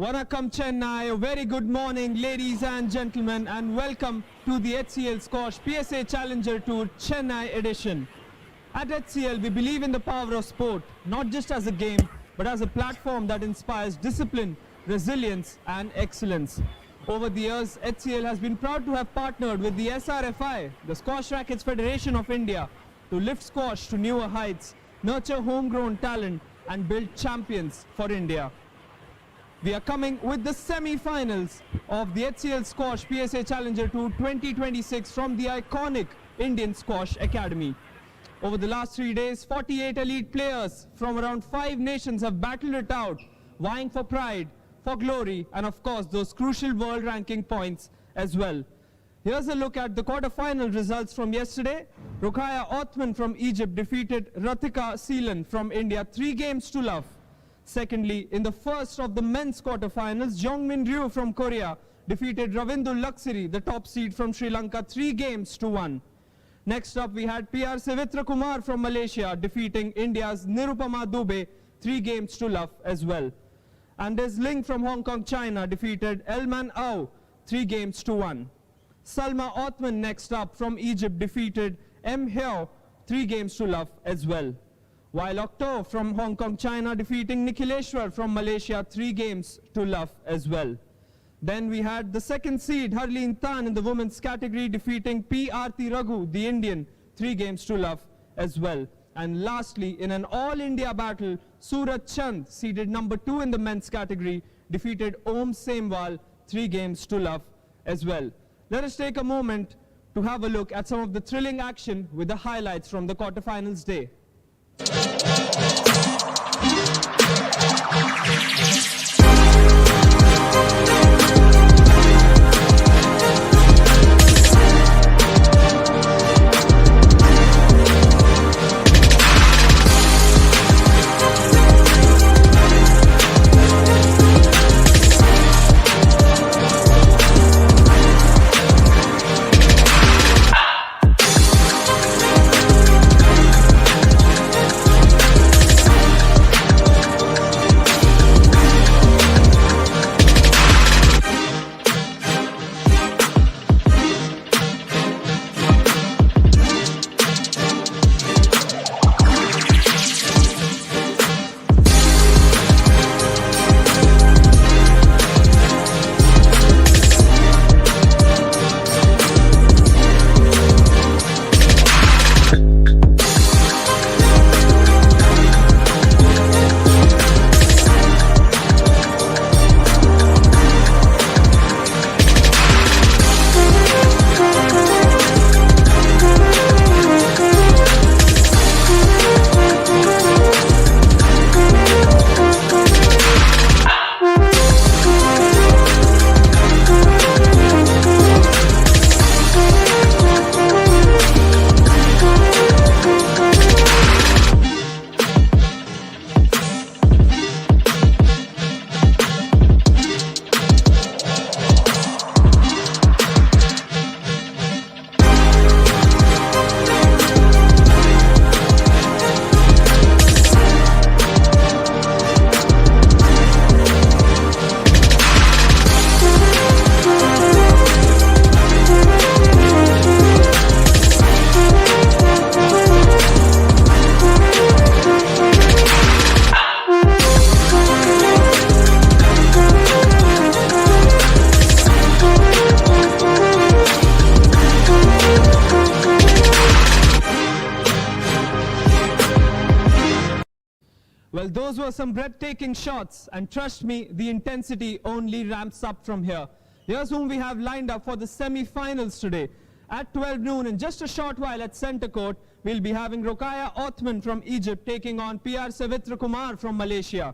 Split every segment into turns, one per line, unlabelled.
Vanakkam Chennai, a very good morning ladies and gentlemen, and welcome to the HCL Squash PSA Challenger Tour Chennai edition. At HCL we believe in the power of sport, not just as a game but as a platform that inspires discipline, resilience and excellence. Over the years, HCL has been proud to have partnered with the SRFI, the Squash Rackets Federation of India, to lift squash to newer heights, nurture homegrown talent and build champions for India. We are coming with the semi-finals of the HCL Squash PSA Challenger Tour 2026 from the iconic Indian Squash Academy. Over the last 3 days, 48 elite players from around 5 nations have battled it out, vying for pride, for glory, and of course those crucial world ranking points as well. Here's a look at the quarter-final results from yesterday. Rokhaya Othman from Egypt defeated Ratika Seelan from India 3 games to love. Secondly, in the first of the men's quarterfinals, Jongmin Ryu from Korea defeated Ravindu Laksiri, the top seed from Sri Lanka, 3 games to 1. Next up, we had Savitra Kumar from Malaysia defeating India's Nirupama Dubey 3 games to love as well. Anders Ling from Hong Kong, China defeated Elman Au 3 games to 1. Salma Othman next up from Egypt defeated M. Heo 3 games to love as well. While Octo from Hong Kong, China defeating Nikhileshwar from Malaysia 3 games to love as well. Then we had the second seed Harleen Tan in the women's category defeating P. Aarti Raghu, the Indian, 3 games to love as well. And lastly, in an all-India battle, Surat Chand, seeded number 2 in the men's category, defeated Om Semwal 3 games to love as well. Let us take a moment to have a look at some of the thrilling action with the highlights from the quarterfinals day. Well, those were some breathtaking shots, and trust me, the intensity only ramps up from here. Here's whom we have lined up for the semi-finals today. At 12 noon, in just a short while at Centre Court, we'll be having Rokhaya Othman from Egypt taking on Savitra Kumar from Malaysia.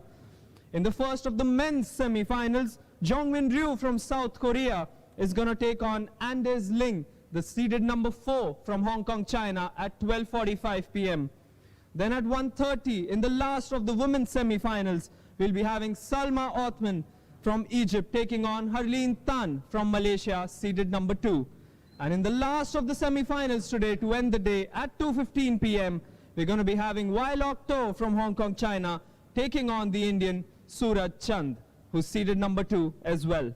In the first of the men's semi-finals, Jongmin Ryu from South Korea is going to take on Anders Ling, the seeded number 4 from Hong Kong, China at 12:45 p.m. Then at 1:30, in the last of the women's semi-finals, we'll be having Salma Othman from Egypt taking on Harleen Tan from Malaysia, seeded number 2. And in the last of the semi-finals today, to end the day at 2:15 p.m., we're going to be having Wai Lok To from Hong Kong, China, taking on the Indian Surat Chand. who's seeded number 2 as well.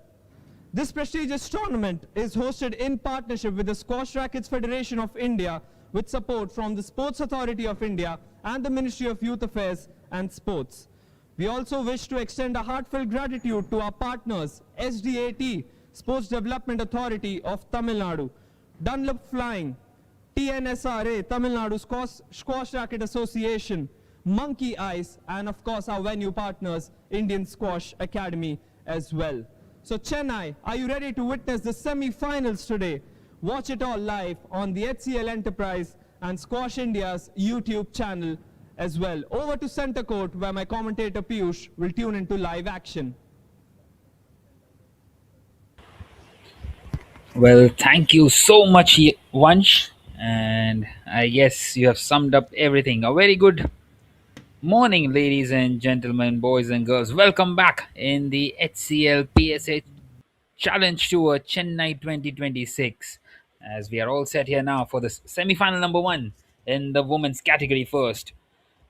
This prestigious tournament is hosted in partnership with the Squash Rackets Federation of India with support from the Sports Authority of India and the Ministry of Youth Affairs and Sports. We also wish to extend a heartfelt gratitude to our partners, SDAT, Sports Development Authority of Tamil Nadu, Dunlop Flying, TNSRA, Tamil Nadu Squash Racket Association, Monkey Ice, and of course our venue partners, Indian Squash Academy as well. So Chennai, are you ready to witness the semi-finals today? Watch it all live on the HCL Enterprise and Squash India's YouTube channel as well. Over to Center Court where my commentator Piyush will tune into live action.
Well, thank you so much, Vansh. And I guess you have summed up everything. A very good morning, ladies and gentlemen, boys and girls. Welcome back in the HCL PSA Challenge Tour Chennai 2026. As we are all set here now for the semi-final number 1 in the women's category first.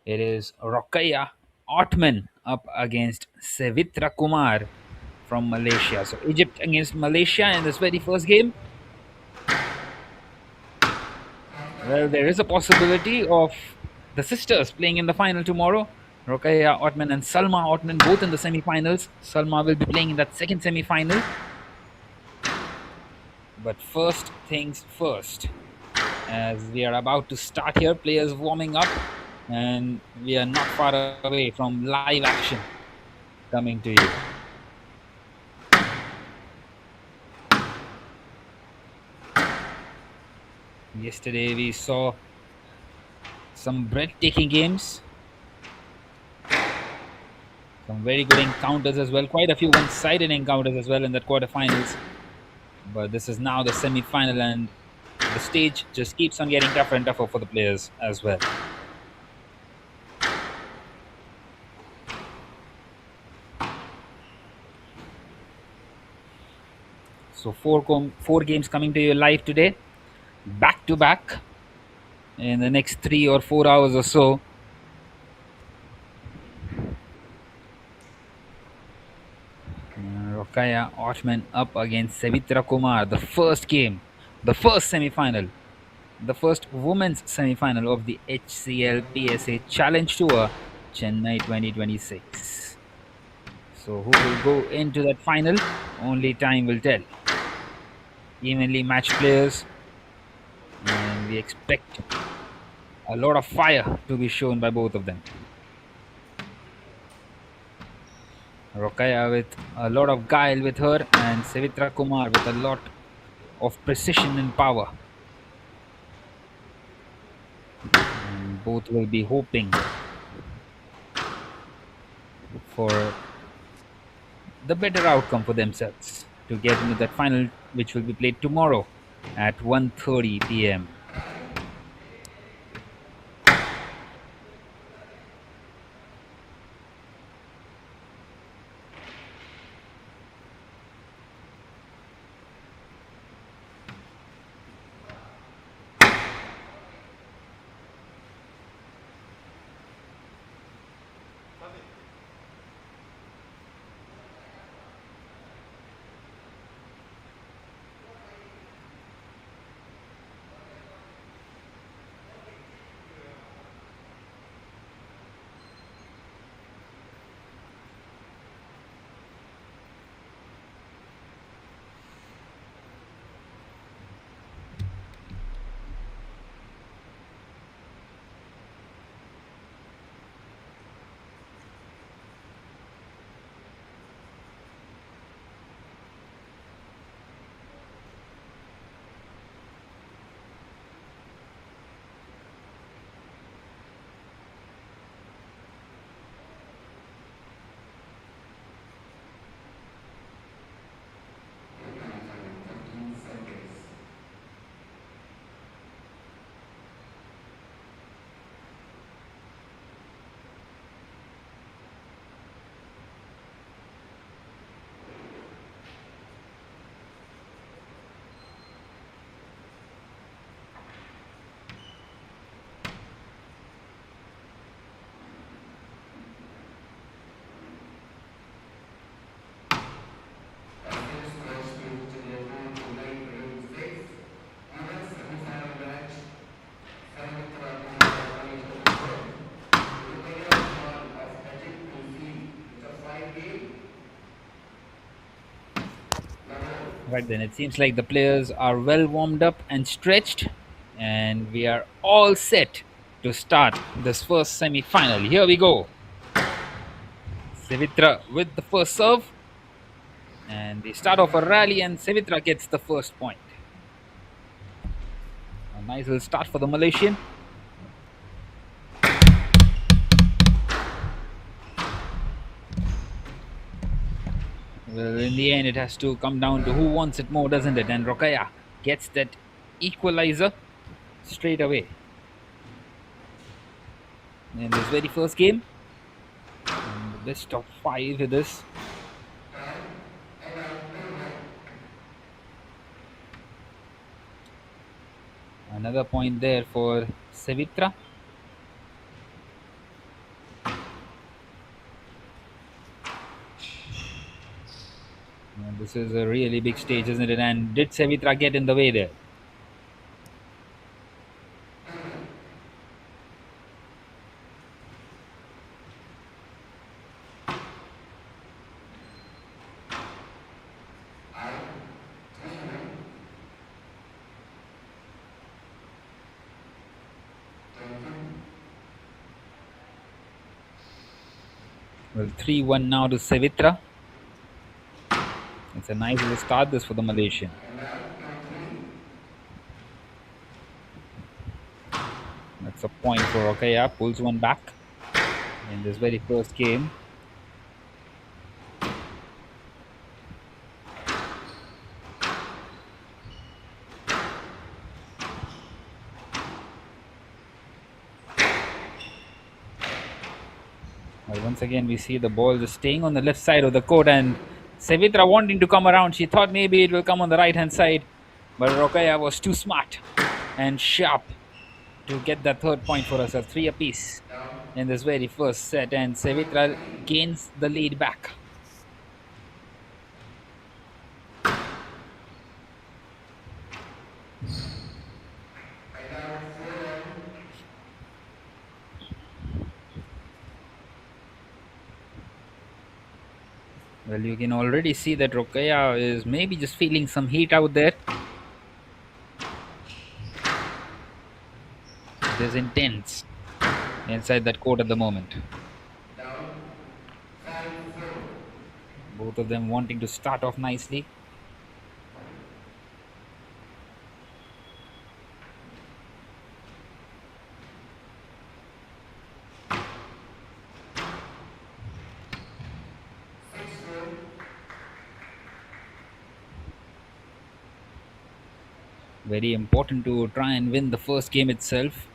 It is Rokhaya Ottman up against Sevitra Kumar from Malaysia. So Egypt against Malaysia in this very first game. Well, there is a possibility of the sisters playing in the final tomorrow. Rokhaya Ottman and Salma Ottman both in the semi-finals. Salma will be playing in that second semi-final. But first things first, as we are about to start here, players warming up, and we are not far away from live action coming to you. Yesterday we saw some breathtaking games, some very good encounters as well, quite a few one-sided encounters as well in that quarterfinals. But this is now the semi-final, and the stage just keeps on getting tougher and tougher for the players as well. So four games coming to you live today, back to back, in the next 3 or 4 hours or so. Rokhaya Ottman up against Sevitra Kumar, the first game, the first semi-final, the first women's semi-final of the HCL PSA Challenge Tour Chennai 2026. So who will go into that final? Only time will tell. Evenly matched players, and we expect a lot of fire to be shown by both of them. Rokhaya with a lot of guile with her, and Sevitra Kumar with a lot of precision and power. And both will be hoping for the better outcome for themselves to get into that final, which will be played tomorrow at 1:30 p.m. Right then, it seems like the players are well warmed up and stretched, and we are all set to start this first semi final. Here we go. Sevitra with the first serve, and they start off a rally, and Sevitra gets the first point. A nice little start for the Malaysian. Well, in the end, it has to come down to who wants it more, doesn't it? And Rokaya gets that equalizer straight away. In this very first game, and the best of five it is. Another point there for Sevitra. And this is a really big stage, isn't it? And did Sevitra get in the way there? Well, 3-1 now to Sevitra. It's a nice little start this for the Malaysian. That's a point for Okaya. Pulls one back in this very first game. Well, once again, we see the ball just staying on the left side of the court, and Sevitra wanting to come around. She thought maybe it will come on the right hand side, but Rokaya was too smart and sharp to get that third point for us. A 3 apiece in this very first set, and Sevitra gains the lead back. Well, you can already see that Rokaya is maybe just feeling some heat out there. It is intense inside that court at the moment. Both of them wanting to start off nicely. Very important to try and win the first game itself.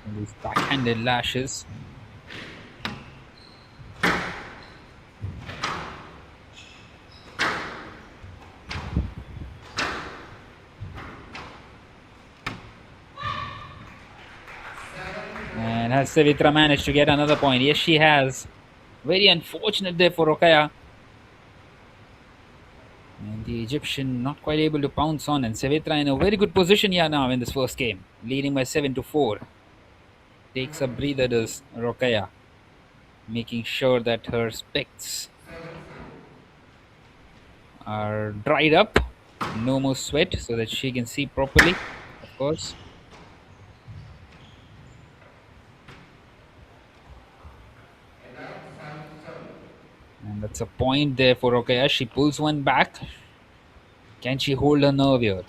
And these backhanded lashes. And has Sevitra managed to get another point? Yes, she has. Very unfortunate there for Rokaya. And the Egyptian not quite able to pounce on, and Sevitra in a very good position here now in this first game, leading by 7-4. Takes a breather, does Rokaya, making sure that her specs are dried up, no more sweat, so that she can see properly, of course. And that's a point there for Rokaya. She pulls one back. Can she hold her nerve here?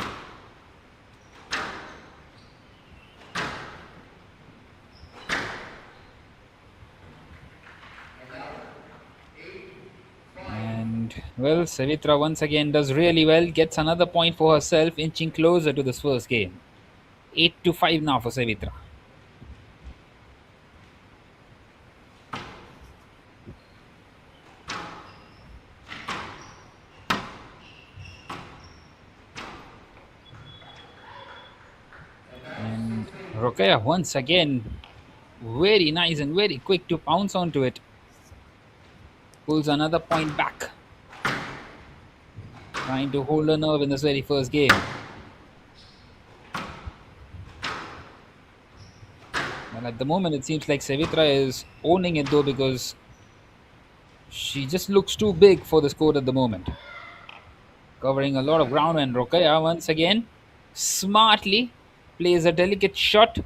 And well, Sevitra once again does really well, gets another point for herself, inching closer to this first game. 8-5 now for Sevitra. And Rokaya once again very nice and very quick to pounce onto it. Pulls another point back. Trying to hold her nerve in this very first game. At the moment, it seems like Savitra is owning it though because she just looks too big for the score at the moment. Covering a lot of ground, and Rokaya once again smartly plays a delicate shot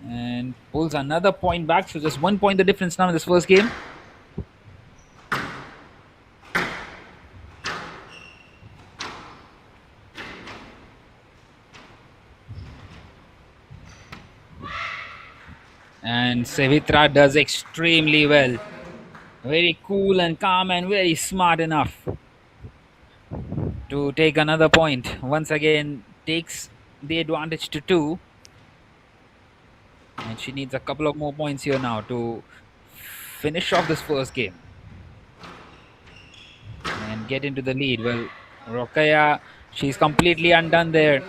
and pulls another point back. So just 1 point the difference now in this first game. And Savitra does extremely well. Very cool and calm and very smart enough to take another point. Once again, takes the advantage to 2. And she needs a couple of more points here now to finish off this first game and get into the lead. Well, Rokaya, she's completely undone there.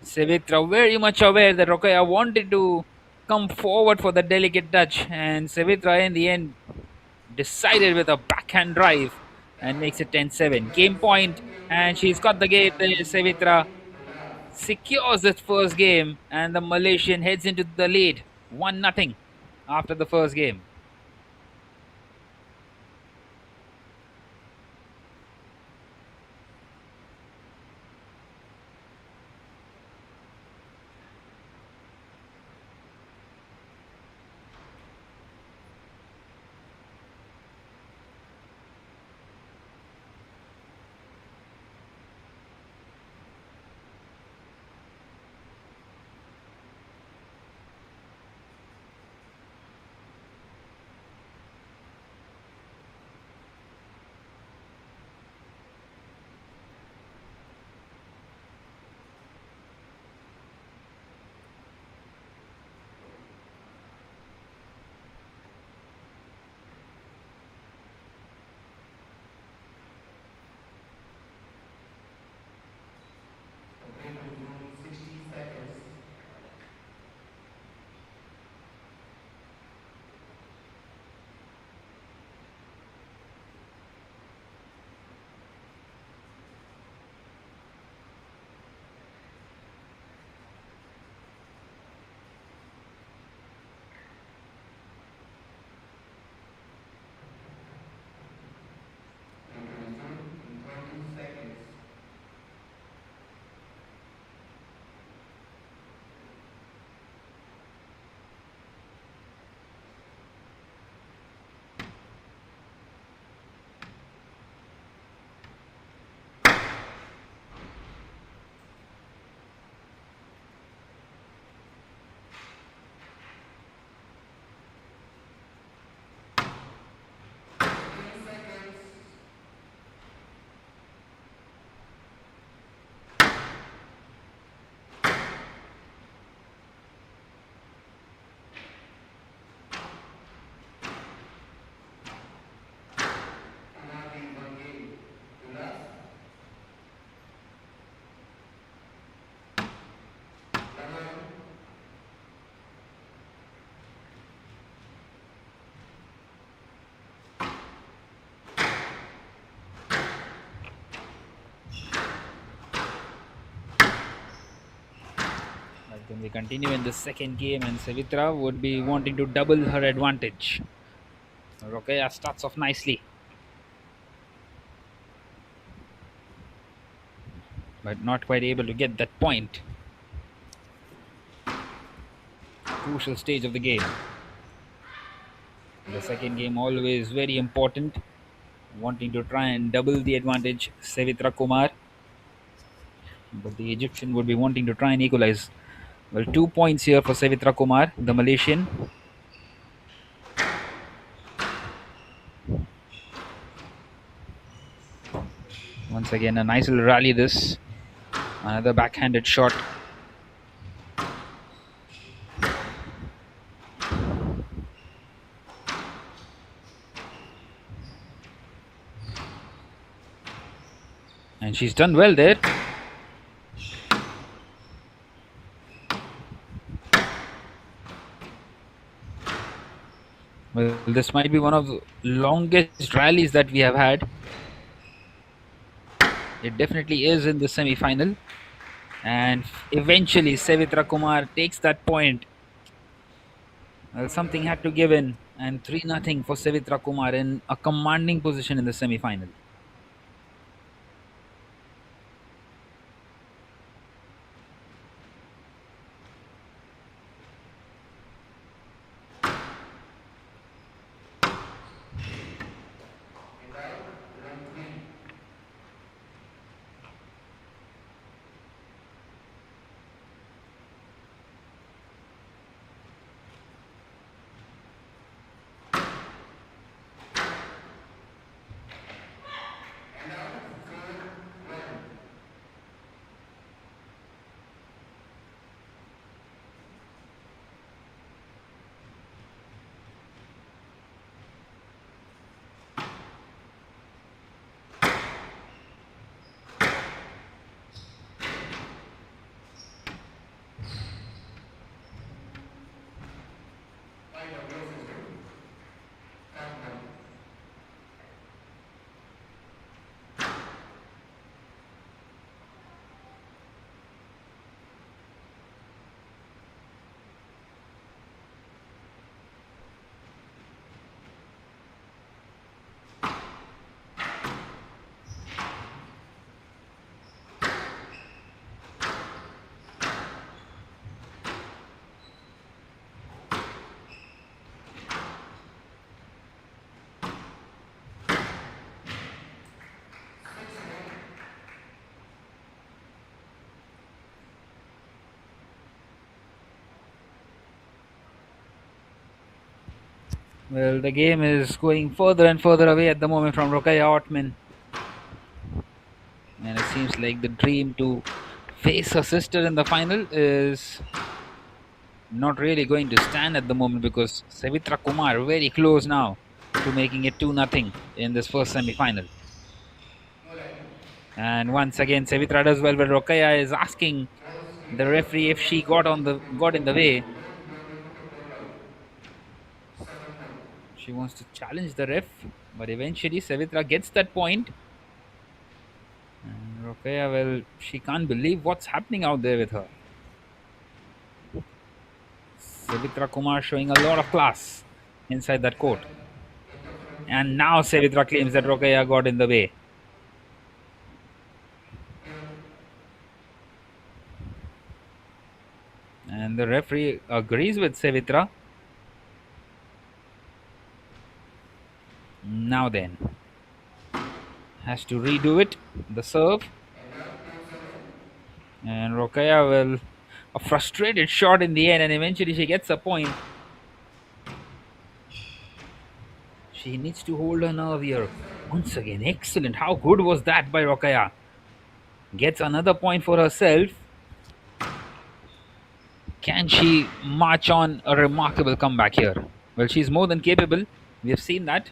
Savitra very much aware that Rokaya wanted to come forward for the delicate touch, and Savitra in the end decided with a backhand drive and makes it 10-7. Game point, and she's got the game there. Savitra secures its first game, and the Malaysian heads into the lead 1-0 after the first game.
Okay, resume 60 seconds. And resume in 30 seconds.
But then we continue in the second game, and Savitra would be wanting to double her advantage. Rokaya starts off nicely, but not quite able to get that point. Crucial stage of the game. The second game always very important. Wanting to try and double the advantage, Savitra Kumar. But the Egyptian would be wanting to try and equalize. Well, 2 points here for Savitra Kumar, the Malaysian. Once again, a nice little rally this. Another backhanded shot. And she's done well there. Well, this might be one of the longest rallies that we have had. It definitely is in the semi-final. And eventually, Sevitra Kumar takes that point. Well, something had to give in, and 3-0 for Sevitra Kumar in a commanding position in the semi final.
Get out, run 3. And out, 4-1. Find a real system. Countdown.
Well, the game is going further and further away at the moment from Rokaya Ottman. And it seems like the dream to face her sister in the final is not really going to stand at the moment, because Savitra Kumar very close now to making it 2-0 in this first semi-final.
No line.
And once again, Savitra does well, but Rokaya is asking
Balls
the
inside
referee if she got in the way.
don't blow into the ball out. 7-1.
She wants to challenge the ref, but eventually Savitra gets that point. And Rokaya, well, she can't believe what's happening out there with her. Savitra Kumar showing a lot of class inside that court.
Get the front.
And now Savitra claims that Rokaya got in the way. And the referee agrees with Savitra. Now then, has to redo it. The serve.
And out, 4-7.
And Rokaya will a frustrated shot in the end, and eventually she gets a point. She needs to hold her nerve here. Once again, excellent. How good was that by Rokaya? Gets another point for herself. Can she march on a remarkable comeback here? Well, she's more than capable. We have seen that.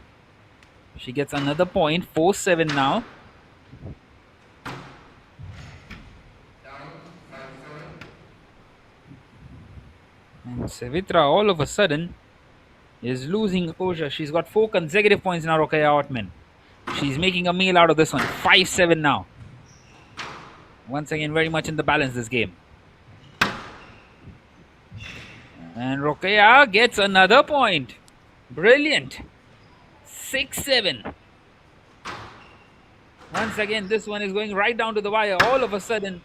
She gets another point. 4-7 now.
Down, 5-7.
And Savitra all of a sudden is losing composure. She's got 4 consecutive points now, Rokaya Ottman. She's making a meal out of this one. 5-7 now. Once again, very much in the balance this game. And Rokaya gets another point. Brilliant. 6-7. Once again, this one is going right down to the wire. All of a sudden,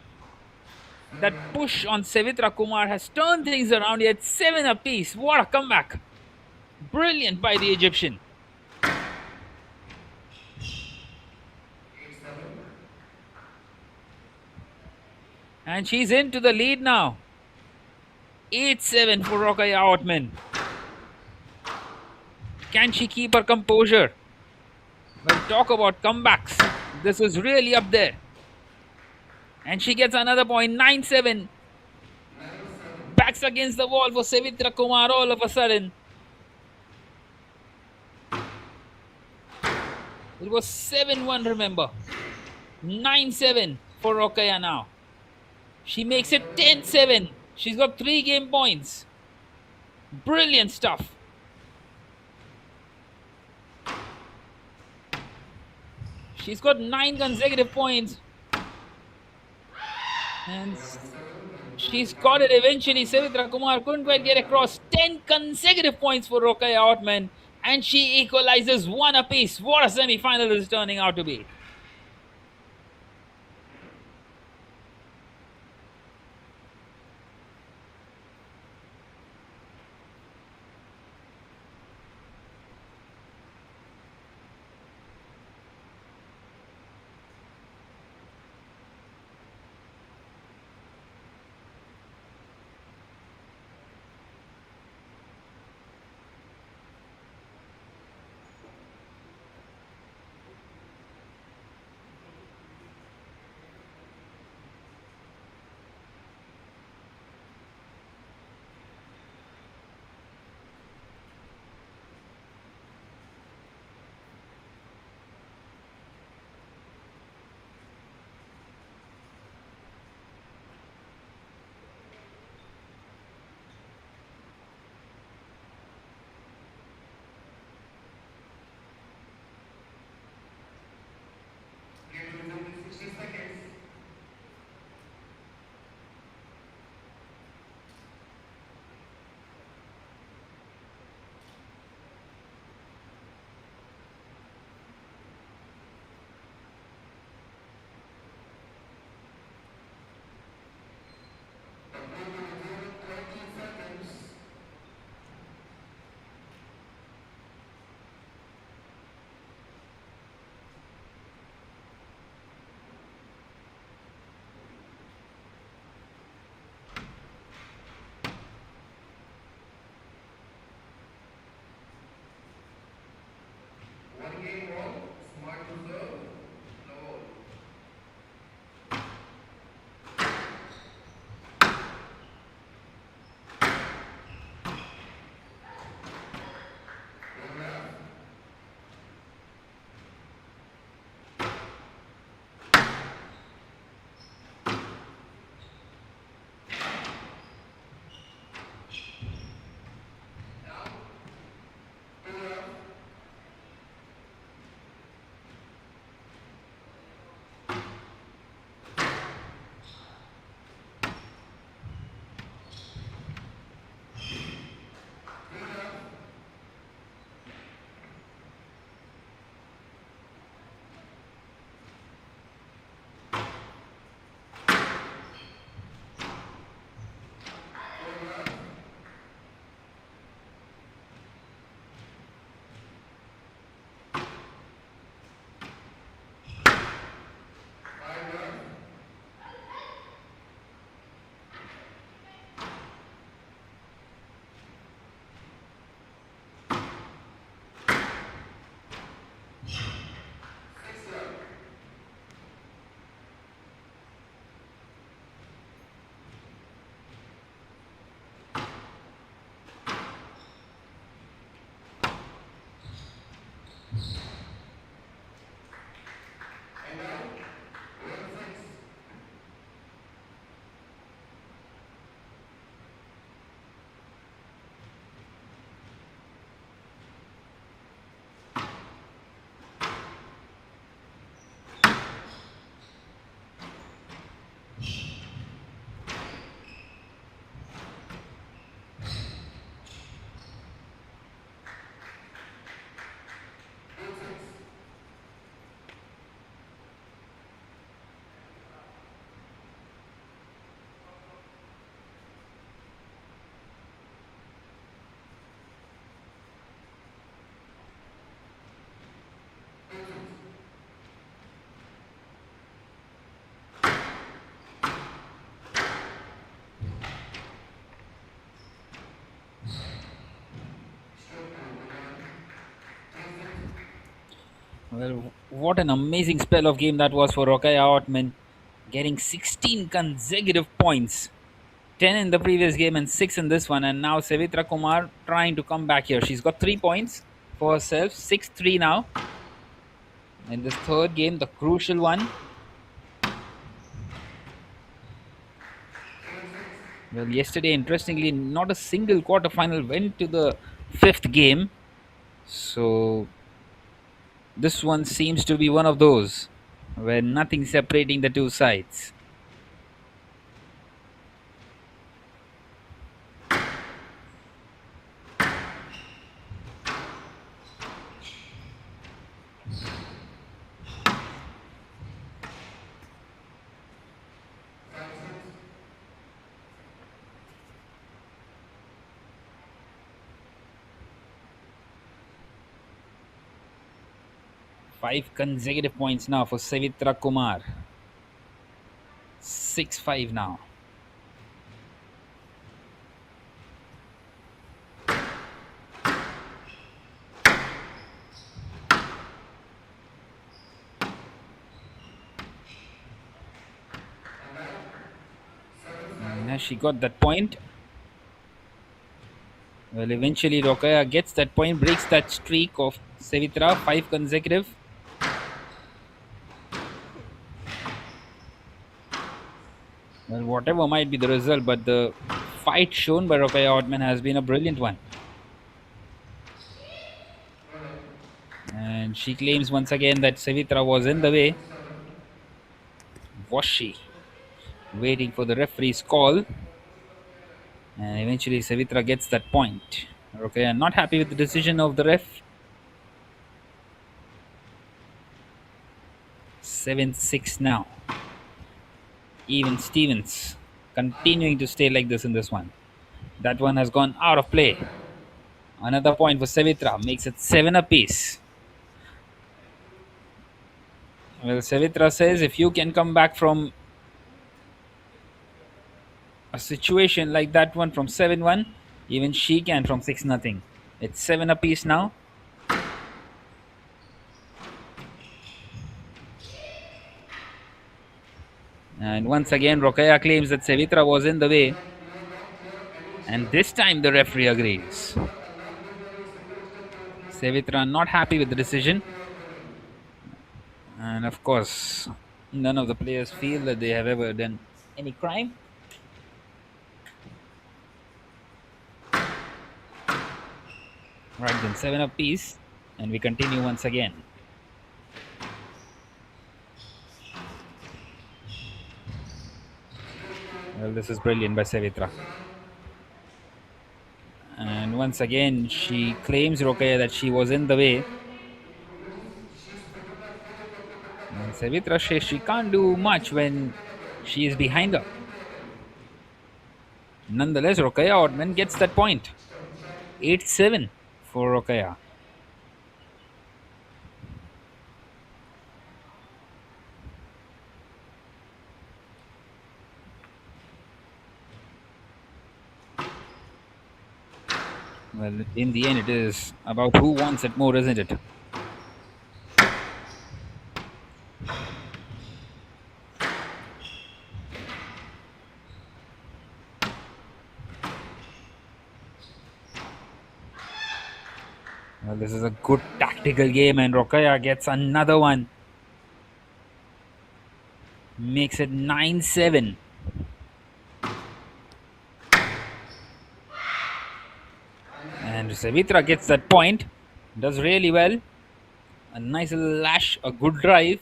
that push on Savitra Kumar has turned things around. Yet 7 apiece. What a comeback. Brilliant by the Egyptian.
8-7.
And she's into the lead now. 8-7 for Rokaya Ottman. Can she keep her composure? Well, talk about comebacks. This is really up there. And she gets another point. 9-7.
9-7.
Backs against the wall for Savitra Kumar all of a sudden. It was 7-1, remember. 9-7 for Rokaya now. She makes it 10-7. She's got 3 game points. Brilliant stuff. She's got 9 consecutive points. And she's got it eventually. Savitra Kumar couldn't quite get across. 10 consecutive points for Rokaya Ottman. And she equalizes one apiece. What a semi final this is turning out to be.
Game resumed in 60 seconds. The play will resume in 20 seconds. One game won. Smart to serve. No ball. One left. Down. Two left. Three left. Four left. Five left. Six left. And now, 1-6.
Well, what an amazing spell of game that was for Rokaya Ottman. Getting 16 consecutive points. 10 in the previous game and 6 in this one. And now Savitra Kumar trying to come back here. She's got 3 points for herself. 6-3 now. In this third game, the crucial one. Well, yesterday, interestingly, not a single quarterfinal went to the fifth game. So, this one seems to be one of those where nothing separating the two sides. 5 consecutive points now for Savitra Kumar. 6-5 now. And has she got that point? Well, eventually Rokaya gets that point, breaks that streak of Savitra, 5 consecutive. Well, whatever might be the result, but the fight shown by Rokaya Ottman has been a brilliant one. And she claims once again that Savitra was in the way. Was she? Waiting for the referee's call. And eventually Savitra gets that point. Rokaya not happy with the decision of the ref. 7-6 now. Even Stevens continuing to stay like this in this one. That one has gone out of play. Another point for Savitra makes it 7 apiece. Well, Savitra says if you can come back from a situation like that one from 7-1, even she can from 6-0. It's 7 apiece now. And once again, Rokaya claims that Savitra was in the way. And this time the referee agrees. Savitra not happy with the decision. And of course, none of the players feel that they have ever done any crime. Right then, 7 apiece. And we continue once again. Well, this is brilliant by Savitra. And once again, she claims Rokaya that she was in the way. And Savitra says she can't do much when she is behind her. Nonetheless, Rokaya Ottman gets that point. 8-7 for Rokaya. Well, in the end, it is about who wants it more, isn't it? Well, this is a good tactical game, and Rokaya gets another one. Makes it 9-7. And Savitra gets that point. Does really well. A nice little lash, a good drive.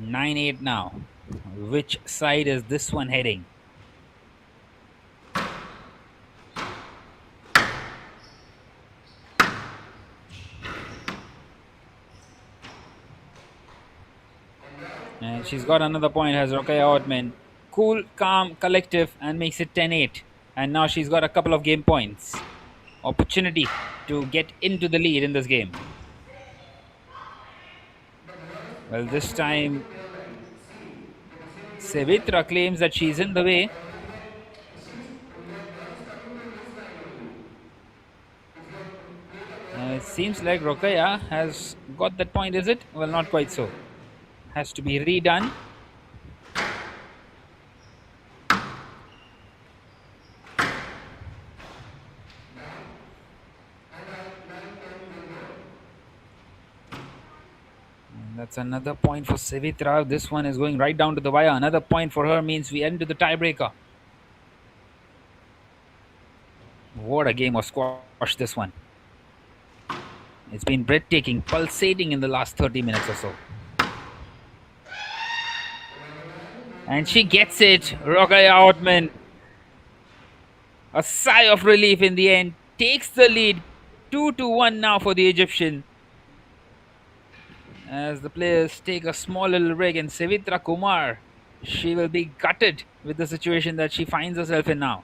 9-8 now. Which side is this one heading? And she's got another point, has Rokaya Ottman. Cool, calm, collective, and makes it 10-8. And now she's got a couple of game points. Opportunity to get into the lead in this game. Well, this time Savitra claims that she's in the way. It seems like Rokaya has got that point, is it? Well, not quite so. Has to be redone. That's another point for Savitra. This one is going right down to the wire. Another point for her means we end to the tiebreaker. What a game of squash this one. It's been breathtaking, pulsating in the last 30 minutes or so. And she gets it. Rokaya Ottman. A sigh of relief in the end. Takes the lead. 2-1 now for the Egyptian. As the players take a small little break, and Savitra Kumar, she will be gutted with the situation that she finds herself in now.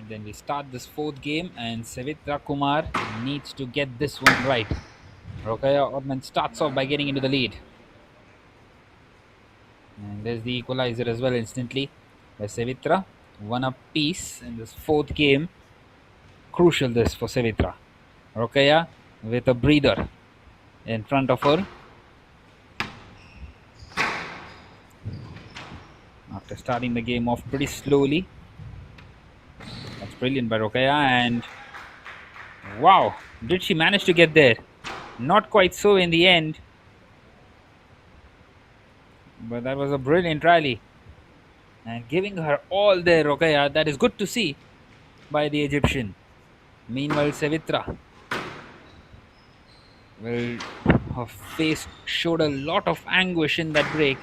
then we start this fourth game, and Savitra Kumar needs to get this one right. Rokaya Orman starts off by getting into the lead. And there's the equalizer as well instantly by Savitra. One up piece in this fourth game. Crucial this for Savitra. Rokaya with a breather in front of her. After starting the game off pretty slowly. That's brilliant by Rokaya, and wow, did she manage to get there? Not quite so in the end. But that was a brilliant rally. And giving her all there, Rokaya, that is good to see by the Egyptian. Meanwhile, Savitra, well, her face showed a lot of anguish in that break.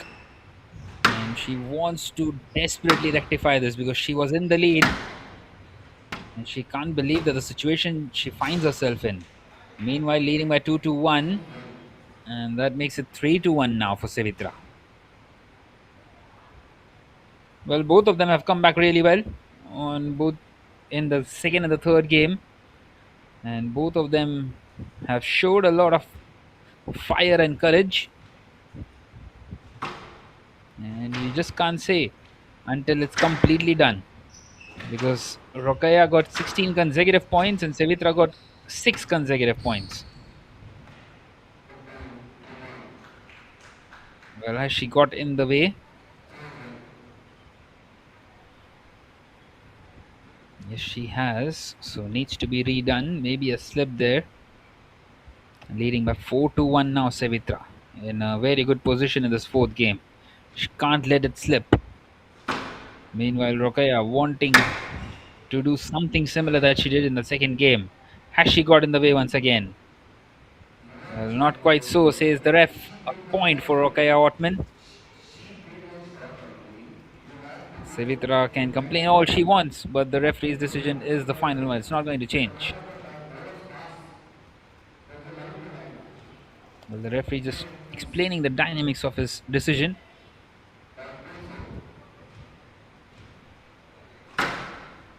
And she wants to desperately rectify this because she was in the lead. And she can't believe that the situation she finds herself in. Meanwhile, leading by 2-1. And that makes it 3-1 now for Savitra. Well, both of them have come back really well on both in the second and the third game, and both of them have showed a lot of fire and courage. And you just can't say until it's completely done, because Rokaya got 16 consecutive points and Savitra got 6 consecutive points. Well, has she got in the way? Yes, she has. So needs to be redone. Maybe a slip there. Leading by 4-1 now, Savitra. In a very good position in this fourth game. She can't let it slip. Meanwhile, Rokaya wanting to do something similar that she did in the second game. Has she got in the way once again? Well, not quite so, says the ref. A point for Rokaya Otman. Savitra can complain all she wants, but the referee's decision is the final one. It's not going to change. Well, the referee just explaining the dynamics of his decision.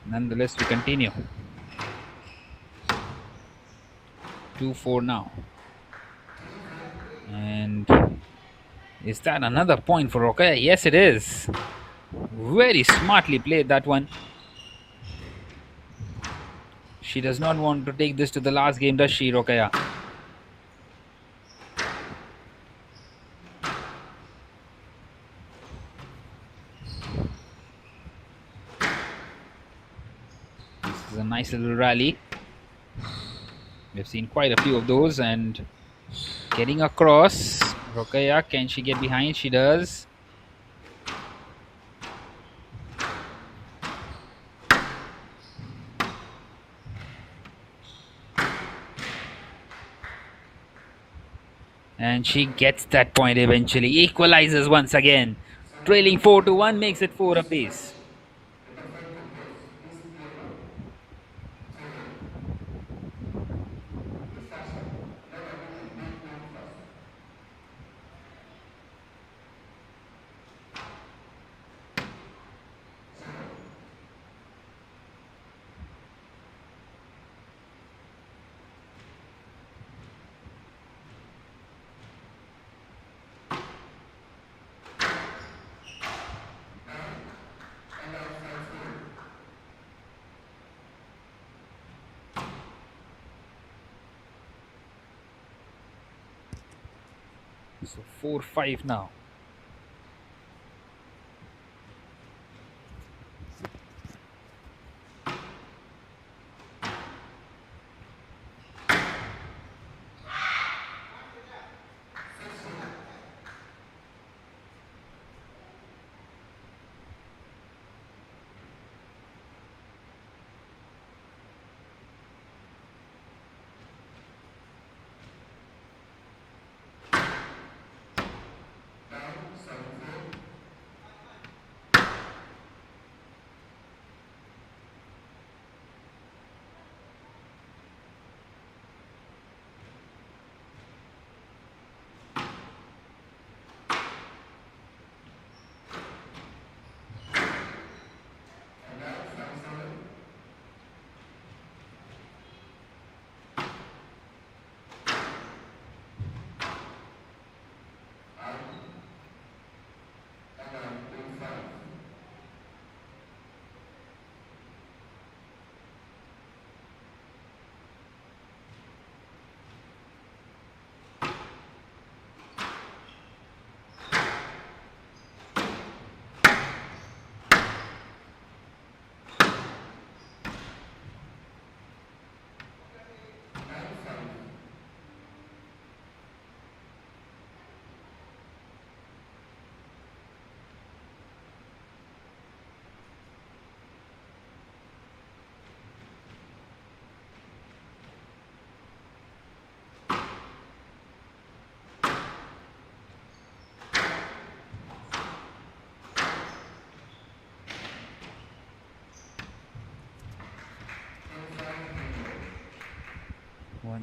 Nonetheless, we continue. 2-4 now. And is that another point for Rokaya? Yes, it is. Very smartly played that one. She does not want to take this to the last game, does she, Rokaya? This is a nice little rally. We've seen quite a few of those, and getting across. Rokaya, can she get behind? She does. And she gets that point eventually. Equalizes once again. Trailing 4-1 makes it 4 apiece. So 4-5 now.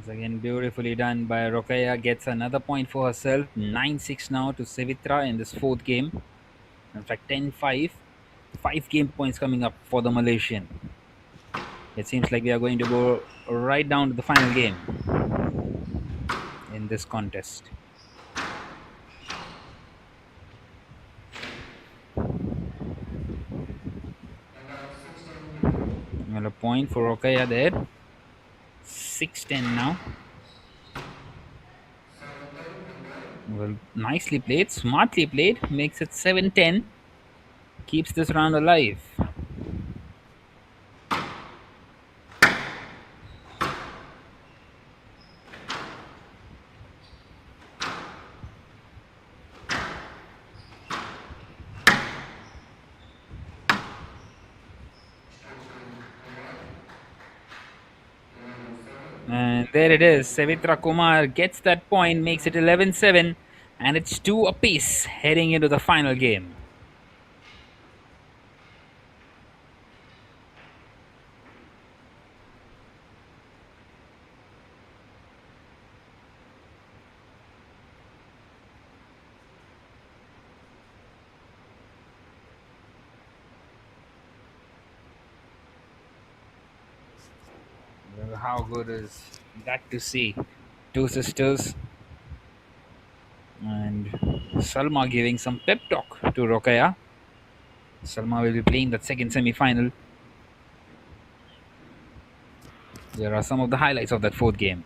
Once again, beautifully done by Rokaya. Gets another point for herself. 9-6 now to Savitra in this fourth game. In fact, 10-5. 5 game points coming up for the Malaysian. It seems like we are going to go right down to the final game in this contest. Well, a point for Rokaya there. 6-10 now. Well, nicely played, smartly played. Makes it 7-10. Keeps this round alive. And there it is. Savitra Kumar gets that point, makes it 11-7, and it's 2 apiece heading into the final game. Well, how good is that to see? Two sisters and Salma giving some pep talk to Rokaya. Salma will be playing that second semi final. There are some of the highlights of that fourth game.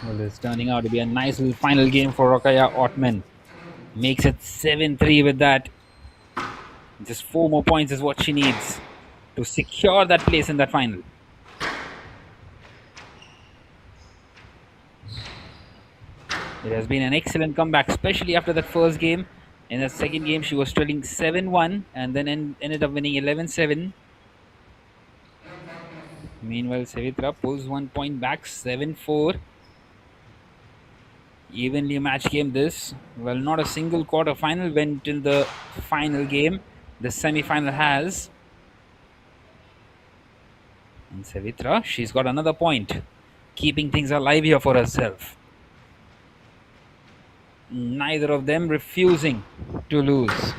Well, it's turning out to be a nice little final game for Rokaya Ottman. Makes it 7-3 with that. Just 4 more points is what she needs to secure that place in that final. It has been an excellent comeback, especially after that first game. In the second game, she was trailing 7-1 and then ended up winning 11-7. Meanwhile, Savitra pulls 1 point back, 7-4. Evenly matched game this. Well, not a single quarter final went in the final game. The semi final has. And Savitra, she's got another point, keeping things alive here for herself. Neither of them refusing to lose.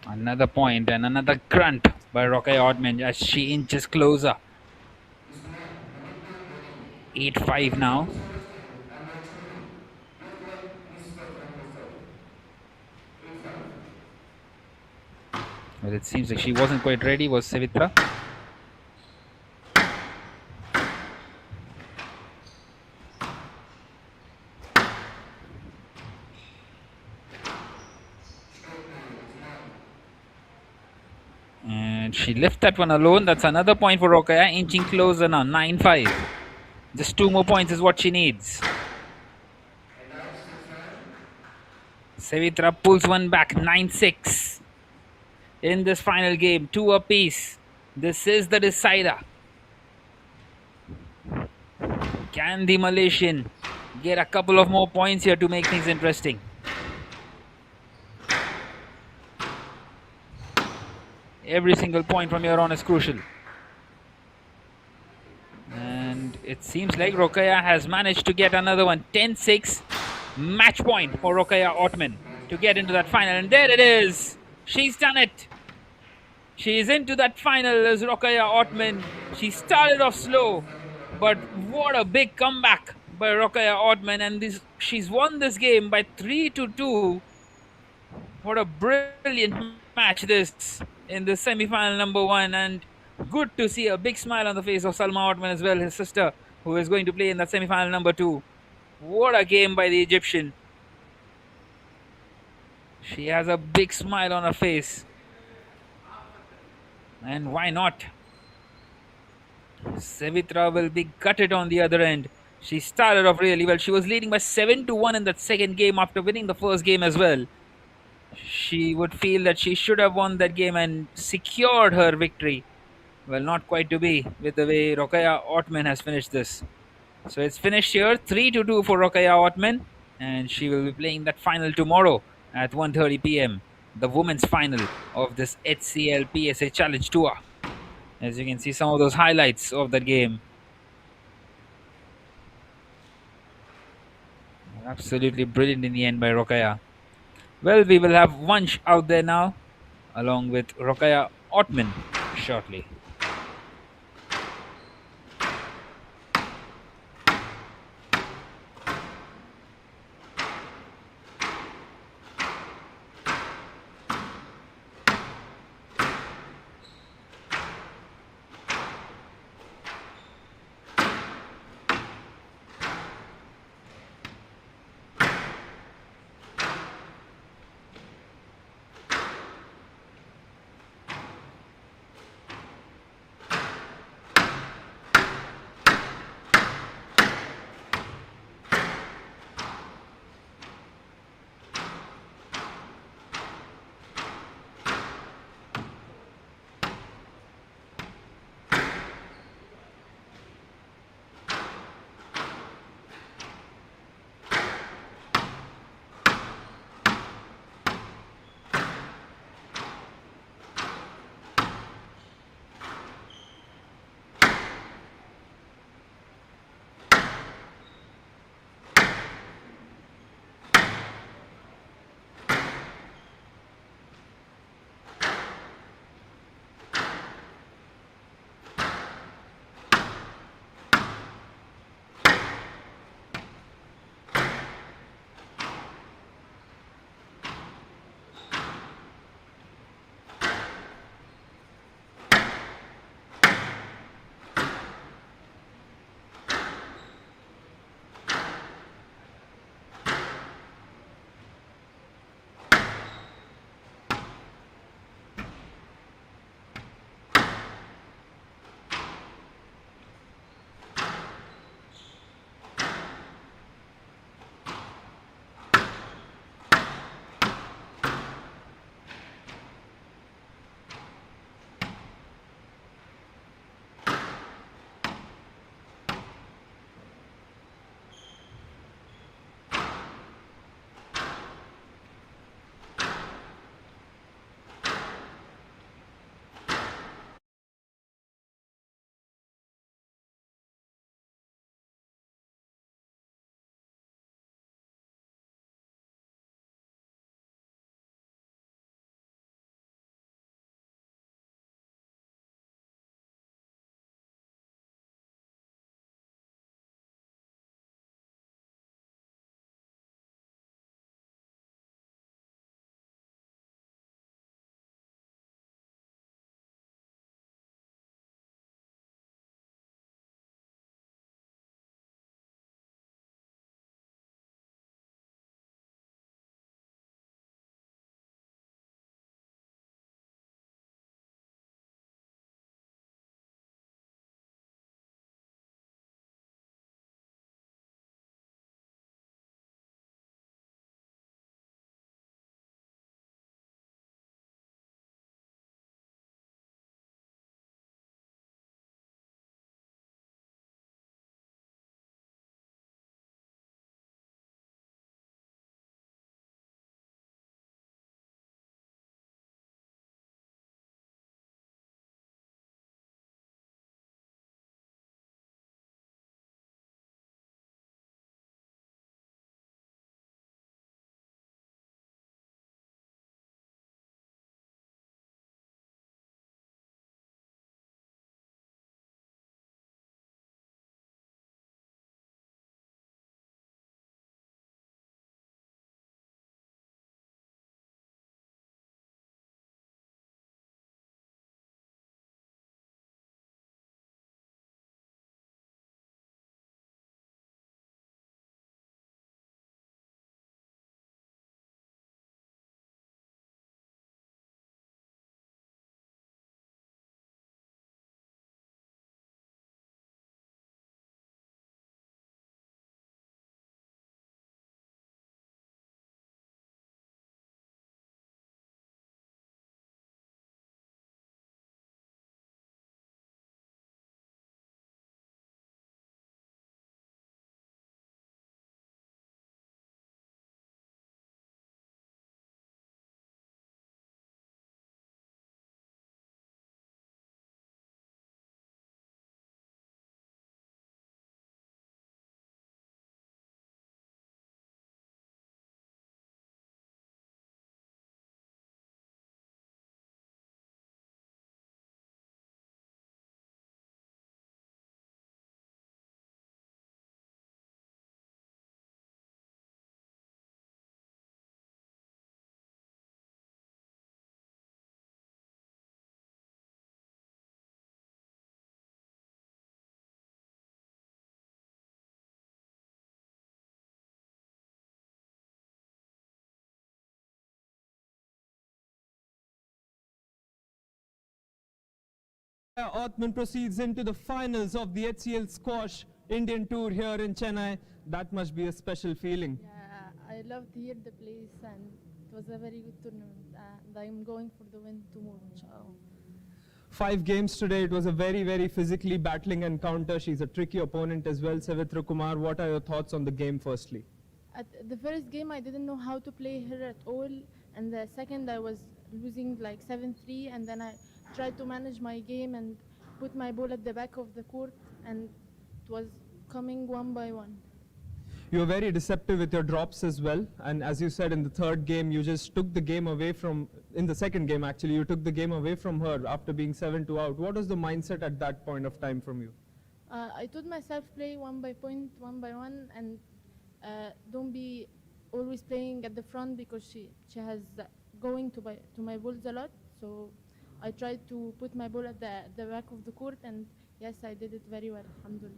Another point and another grunt by Rokai Oddman as she inches closer. 8-5 now. Well, it seems like she wasn't quite ready, was Savitra. And she left that one alone. That's another point for Rokaya, inching closer now. 9-5. Just 2 more points is what she needs. Savitra pulls one back. 9-6. In this final game, 2 apiece. This is the decider. Can the Malaysian get a couple of more points here to make things interesting? Every single point from here on is crucial. And it seems like Rokaya has managed to get another one. 10-6. Match point for Rokaya Ottman to get into that final. And there it is. She's done it. She's into that final as Rokaya Ottman. She started off slow, but what a big comeback by Rokaya Ottman. And she's won this game by 3-2. What a brilliant match this in the semi-final number 1. And good to see a big smile on the face of Salma Ottman as well, his sister, who is going to play in that semi-final number 2. What a game by the Egyptian. She has a big smile on her face. And why not? Savitra will be gutted on the other end. She started off really well. She was leading by 7-1 in that second game after winning the first game as well. She would feel that she should have won that game and secured her victory. Well, not quite to be with the way Rokaya Ottman has finished this. So it's finished here, 3-2 for Rokaya Ottman, and she will be playing that final tomorrow at 1:30 p.m. The women's final of this HCL PSA Challenge Tour. As you can see, some of those highlights of that game. Absolutely brilliant in the end by Rokaya. Well, we will have Vansh out there now, along with Rokaya Ottman shortly.
Othman proceeds into the finals of the HCL Squash Indian Tour here in Chennai. That must be a special feeling.
Yeah, I loved here the place and it was a very good tournament. And I'm going for the win tomorrow, inshallah.
5 games today. It was a very, very physically battling encounter. She's a tricky opponent as well. Savitra Kumar, what are your thoughts on the game firstly?
At the first game, I didn't know how to play her at all. And the second, I was losing like 7-3. And then I tried to manage my game and put my ball at the back of the court. And it was coming one by one.
You were very deceptive with your drops as well. And as you said, in the third game, you just took the game away from, in the second game actually, you took the game away from her after being 7-2 out. What was the mindset at that point of time from you?
I told myself play one by point, one by one, and don't be always playing at the front because she has going to my balls a lot. So I tried to put my ball at the back of the court, and yes, I did it very well, alhamdulillah.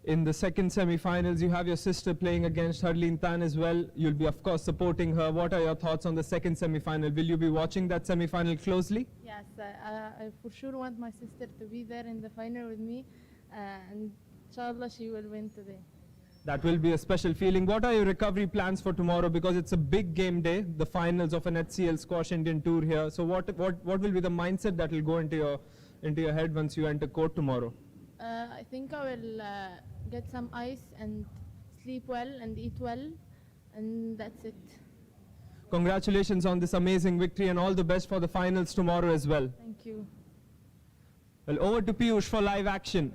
In the second semi-finals, you have your sister playing against Harleen Tan as well. You'll be, of course, supporting her. What are your thoughts on the second semi-final? Will you be watching that semi-final closely?
Yes, I for sure want my sister to be there in the final with me, and inshallah she will win today.
That will be a special feeling. What are your recovery plans for tomorrow? Because it's a big game day, the finals of an HCL Squash Indian Tour here. So what will be the mindset that will go into your head once you enter court tomorrow?
I think I will get some ice and sleep well and eat well, and that's it.
Congratulations on this amazing victory and all the best for the finals tomorrow as well.
Thank you.
Well, over to Piyush for live action.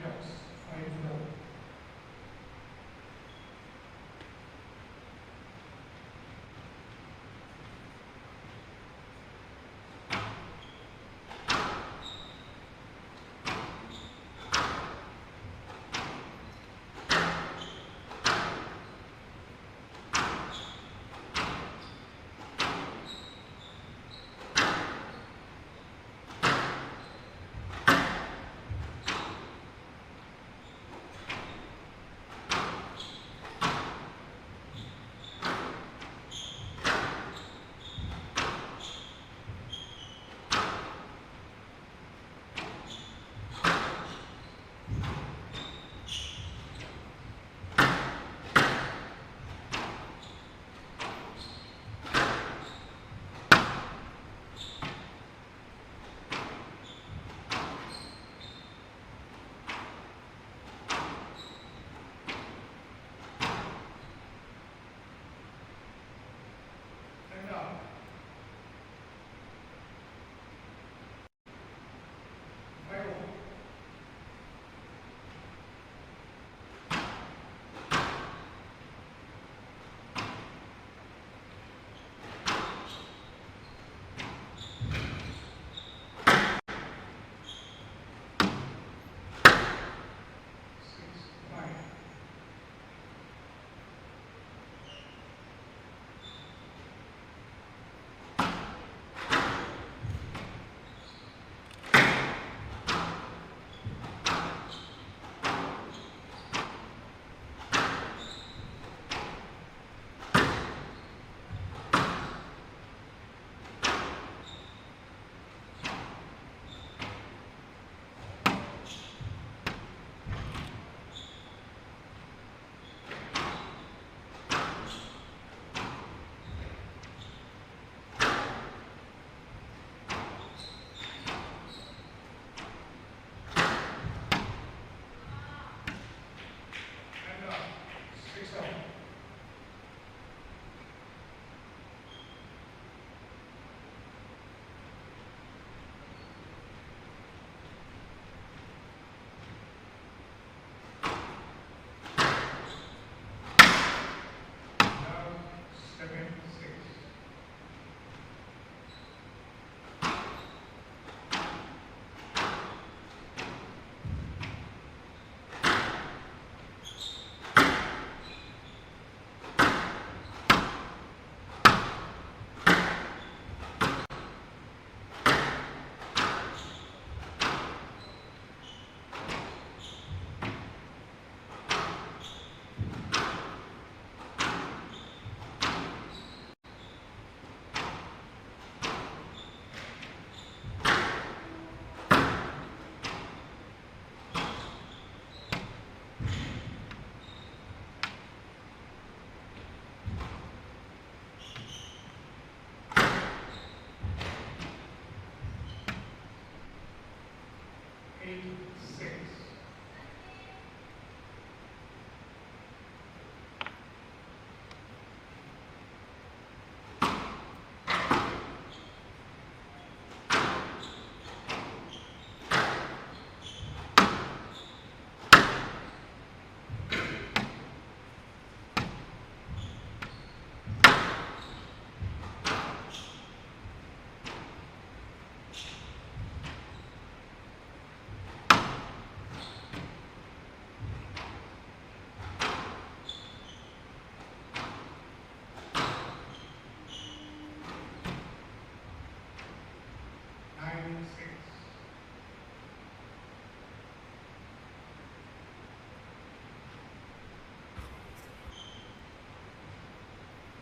Redbox 5-4. And up. 5-4. And up. 6-0. Now 7-6. Eight, 6. Nine, 6.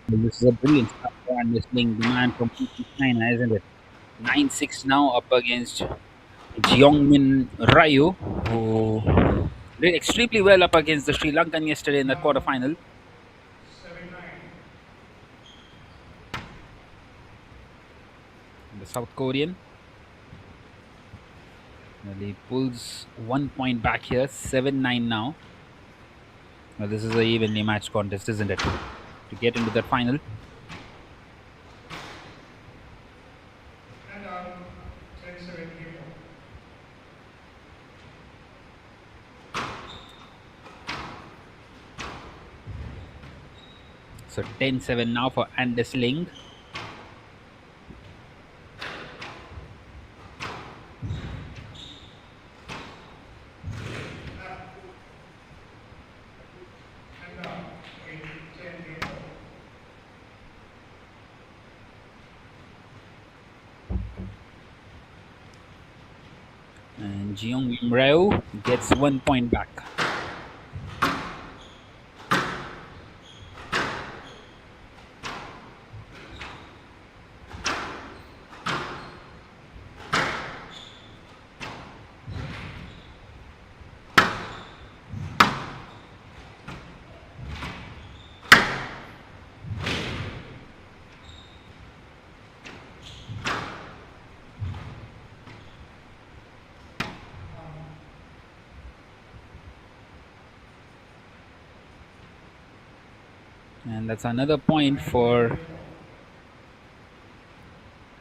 Well, this is a brilliant start for handling the man from China, isn't it? 9-6 now up against Jeongmin Ryu, who did extremely well up against the Sri Lankan yesterday in the
Now
quarterfinal.
7-9.
The South Korean. Well, he pulls 1 point back here, 7-9 now. Well, this is a evenly matched contest, isn't it? To get into the final.
And up. 10-7 game.
So 10-7 now for Anders Ling.
And now, 8-10 game ball.
And Jeong Reo gets 1 point back. And that's another point for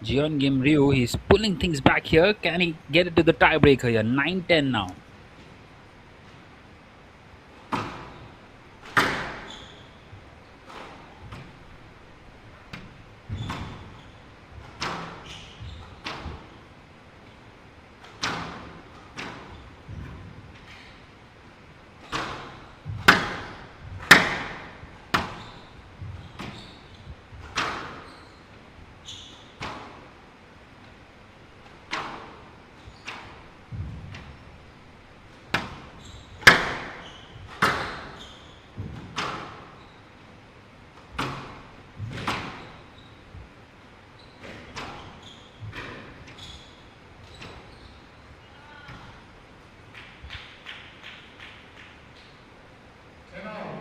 Jeon Kim Ryu. He's pulling things back here. Can he get it to the tiebreaker here? 9-10 now.
And now,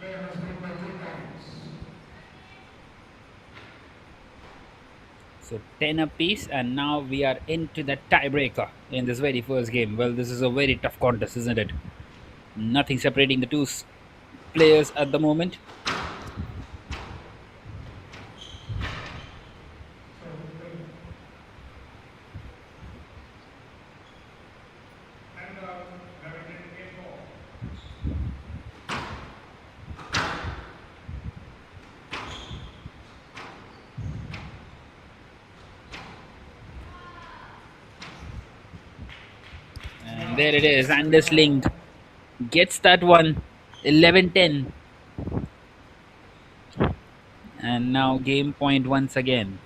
player has been by 2 points.
So 10 apiece, and now we are into the tiebreaker in this very first game. Well, this is a very tough contest, isn't it? Nothing separating the two players at the moment.
So, and 11 game ball.
And there it is. Anders Ling gets that one. 11-10. And now game point once again.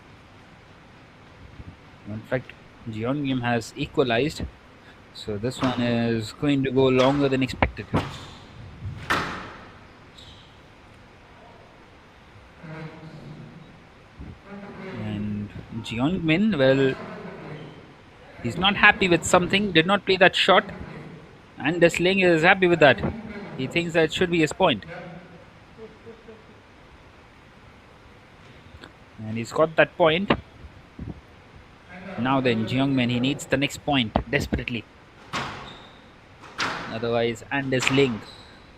In fact, Jeon Kim has equalized. So this one is going to go longer than expected. And Jeon Min, well, he's not happy with something, did not play that shot. And the Sling is happy with that. He thinks that should be his point. And he's got that point. Now then, Jeongmin, he needs the next point desperately. Otherwise, Anders Ling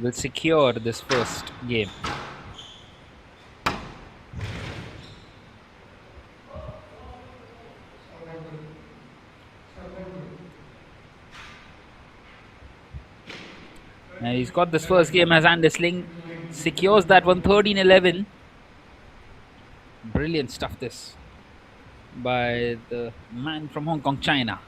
will secure this first game. And he's got this first game as Anders Ling secures that one 13-11. Brilliant stuff this by the man from Hong Kong, China.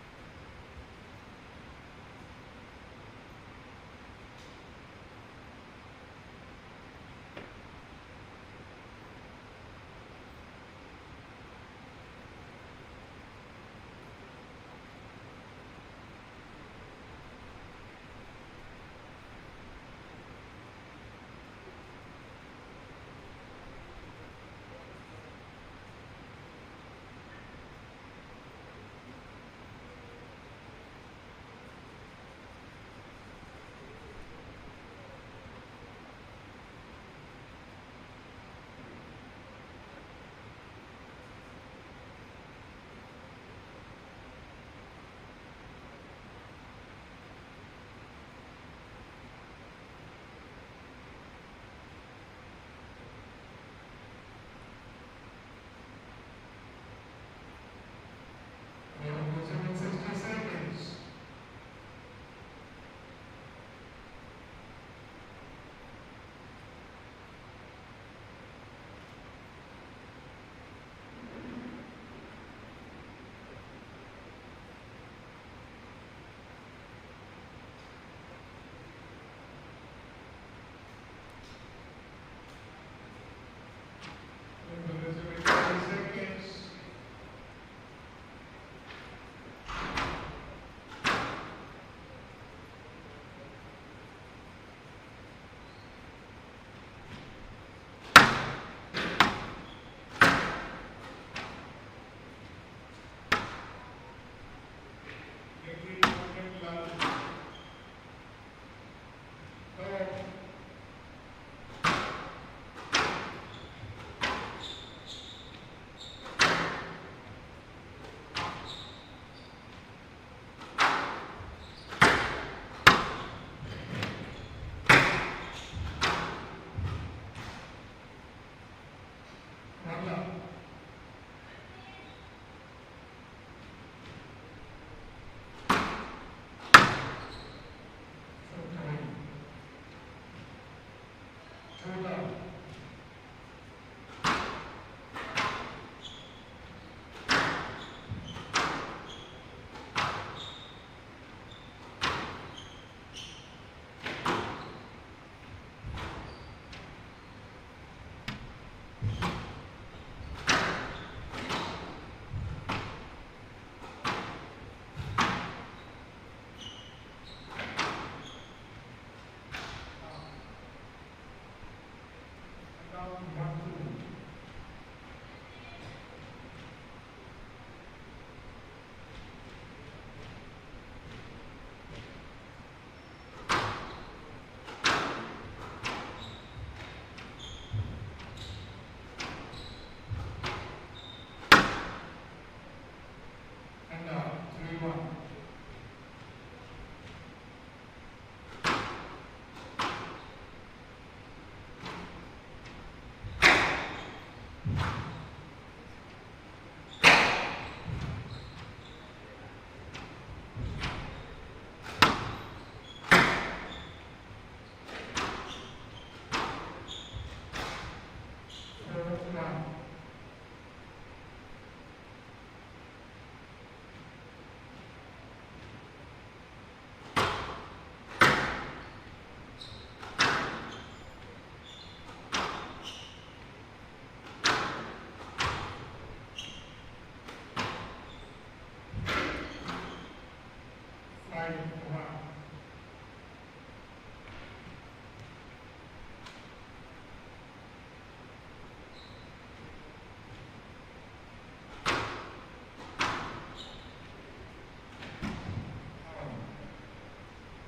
5-1.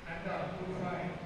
And up 2-5.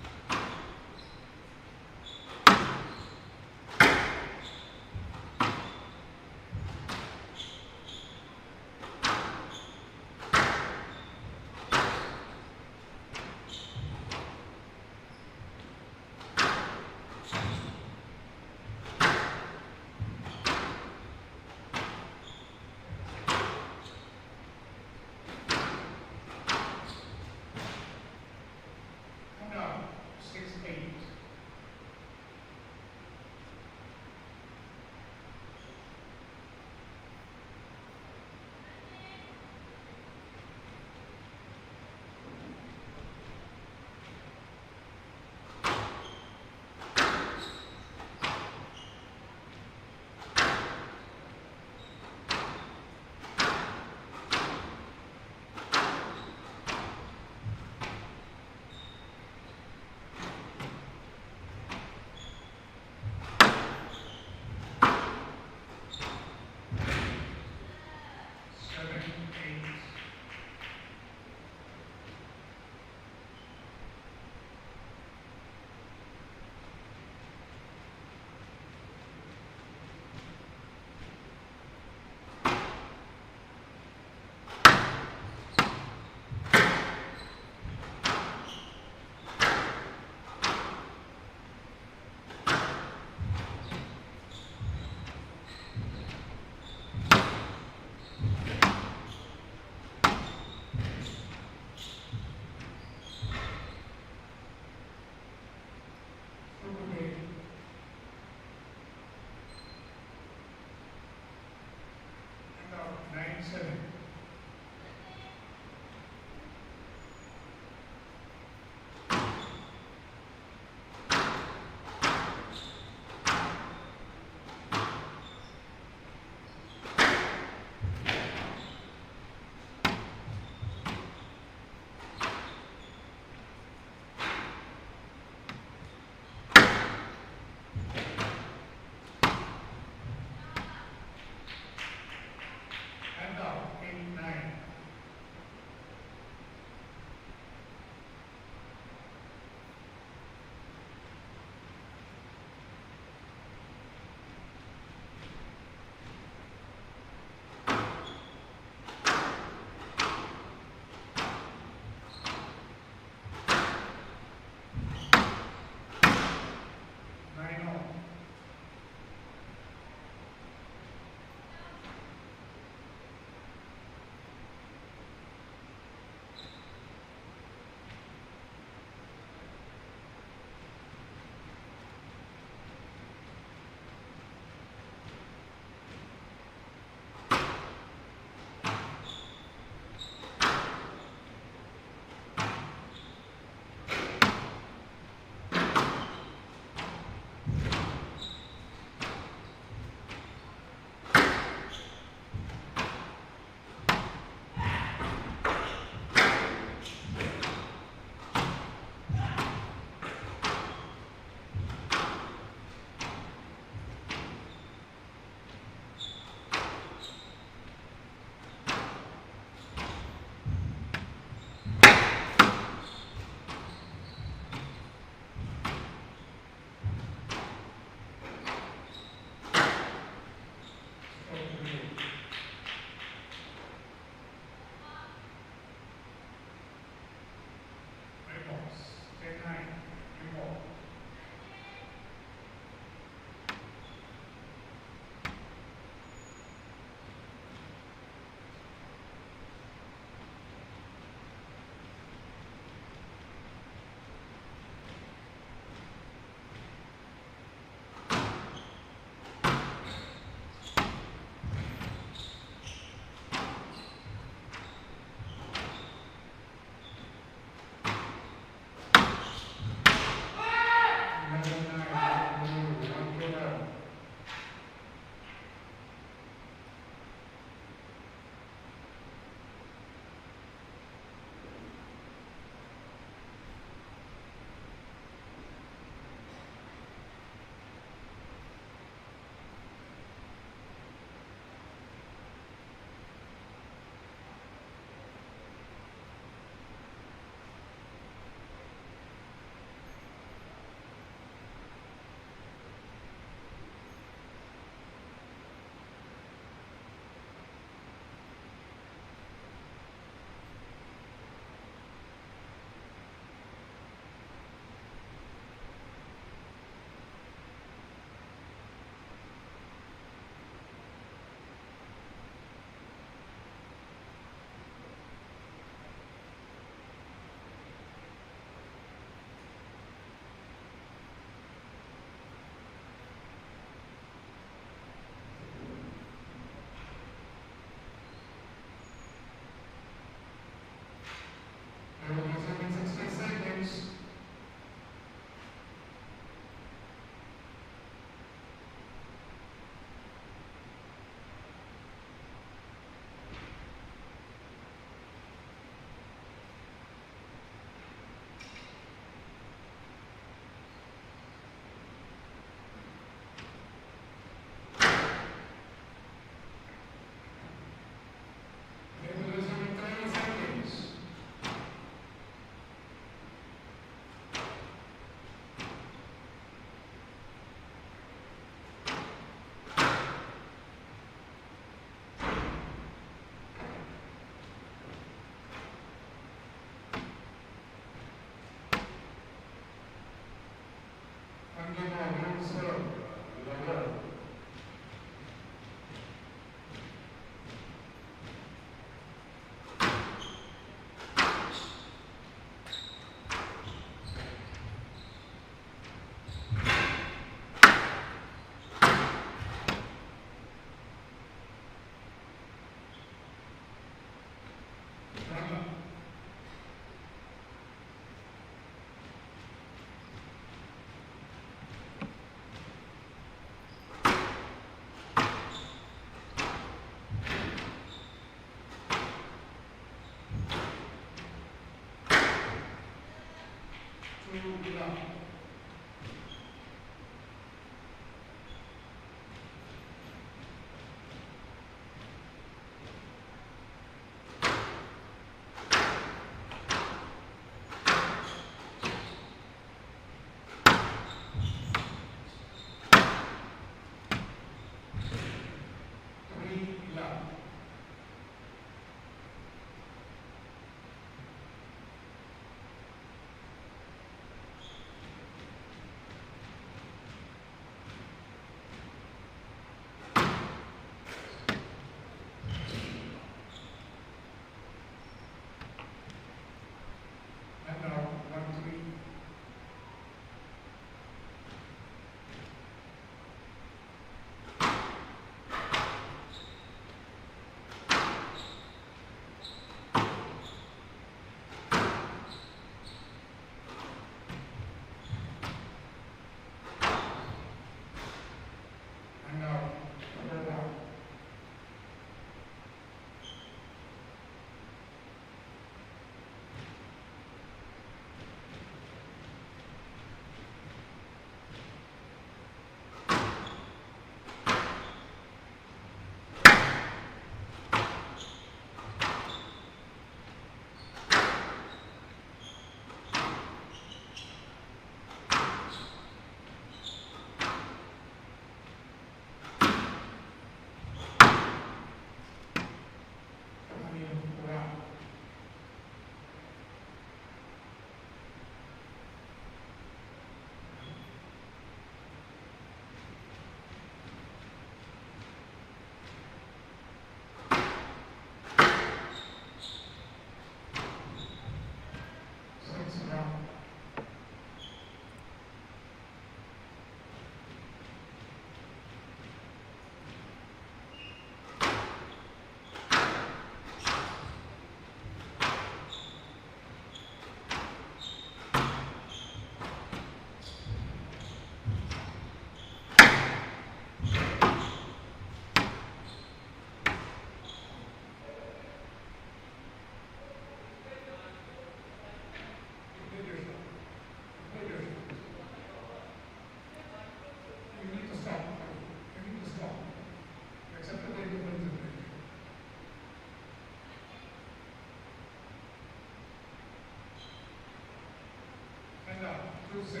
2-6.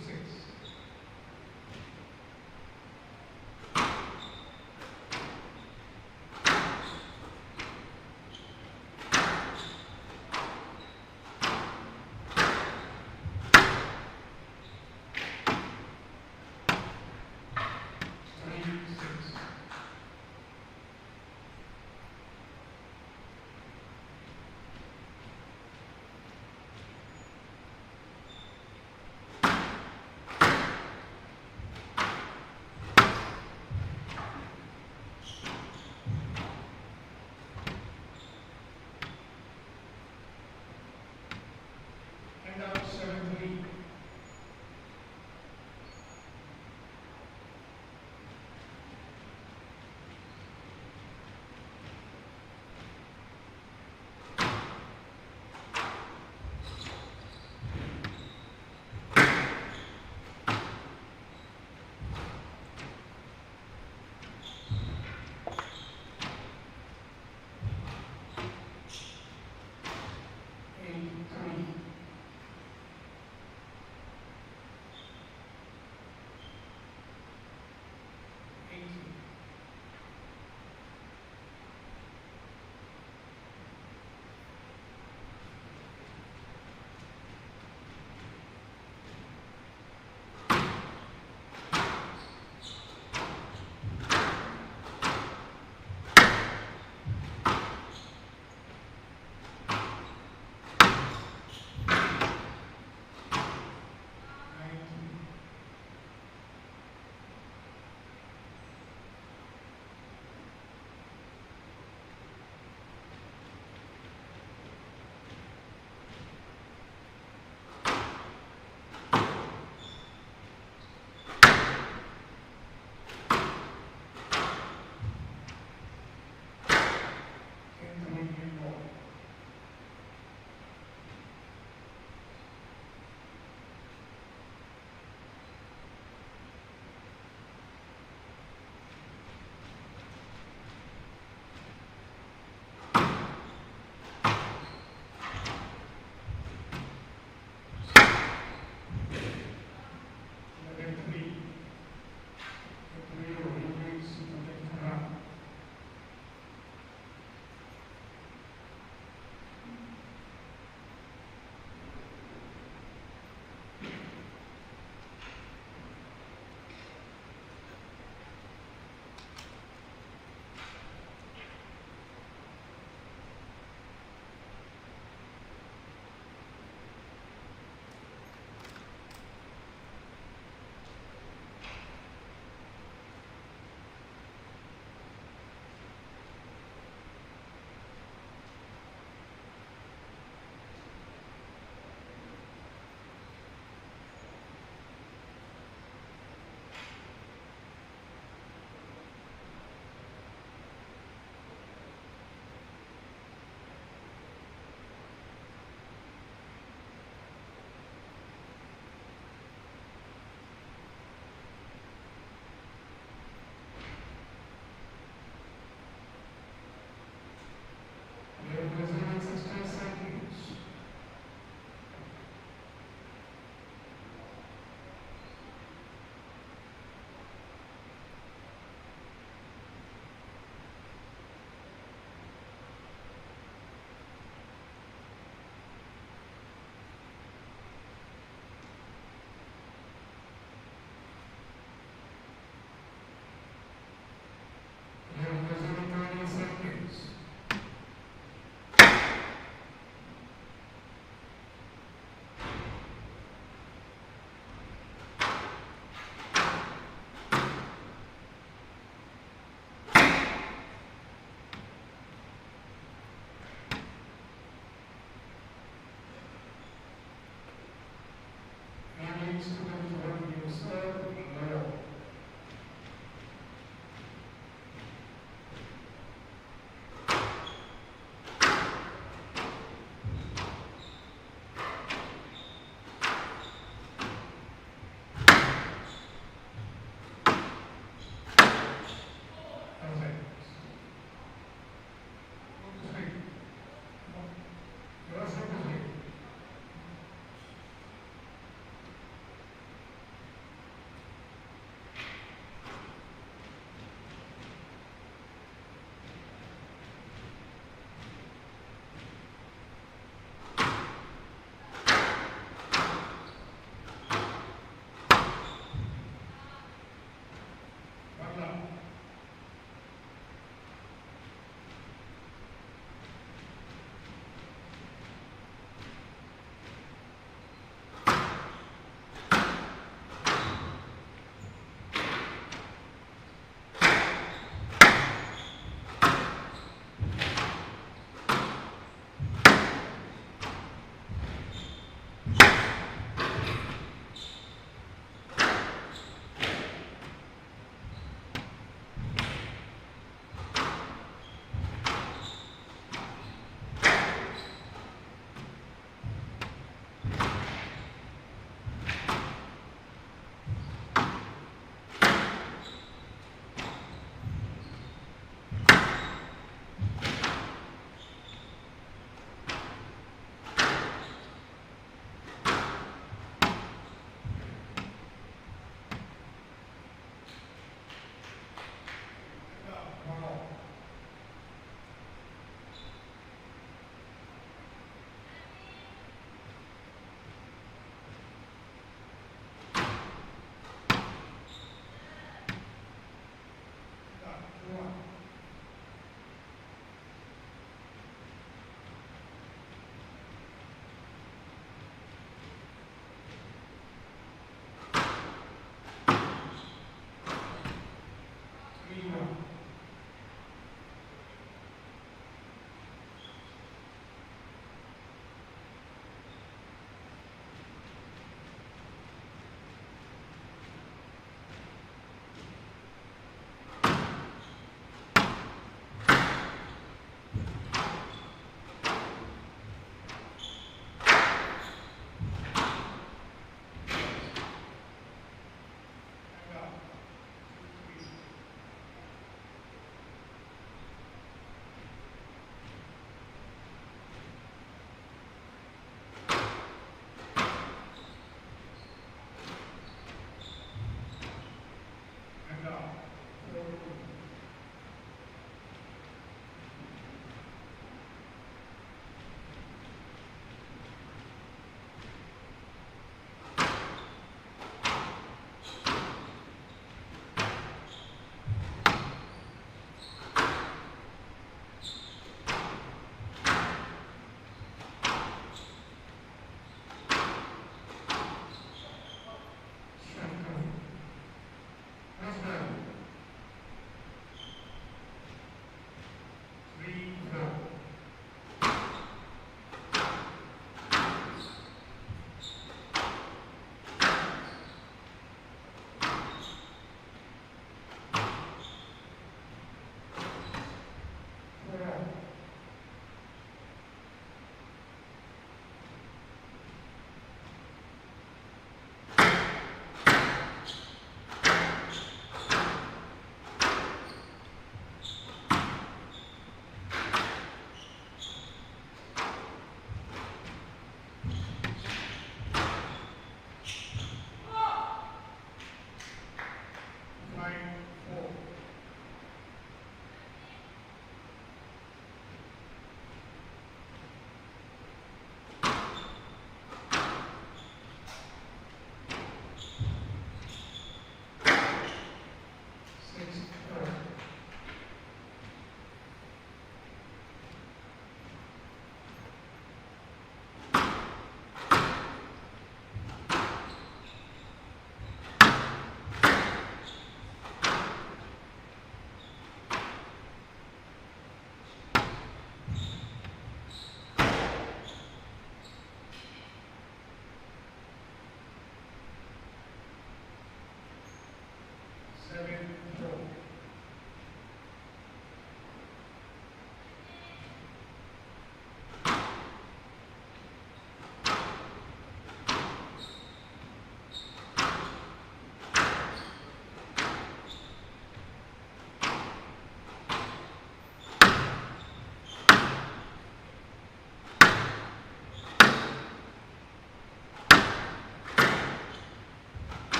2-6.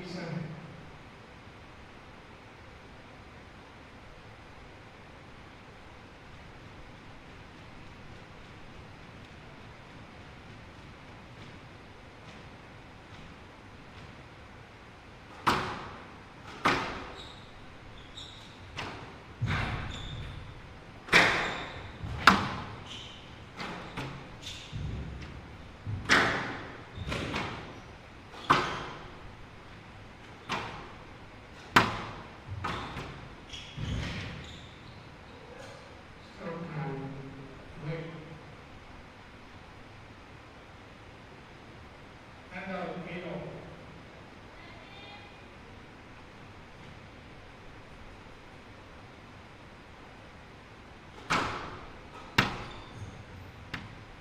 semi. Stroke time. Wait. Hand out 8-0.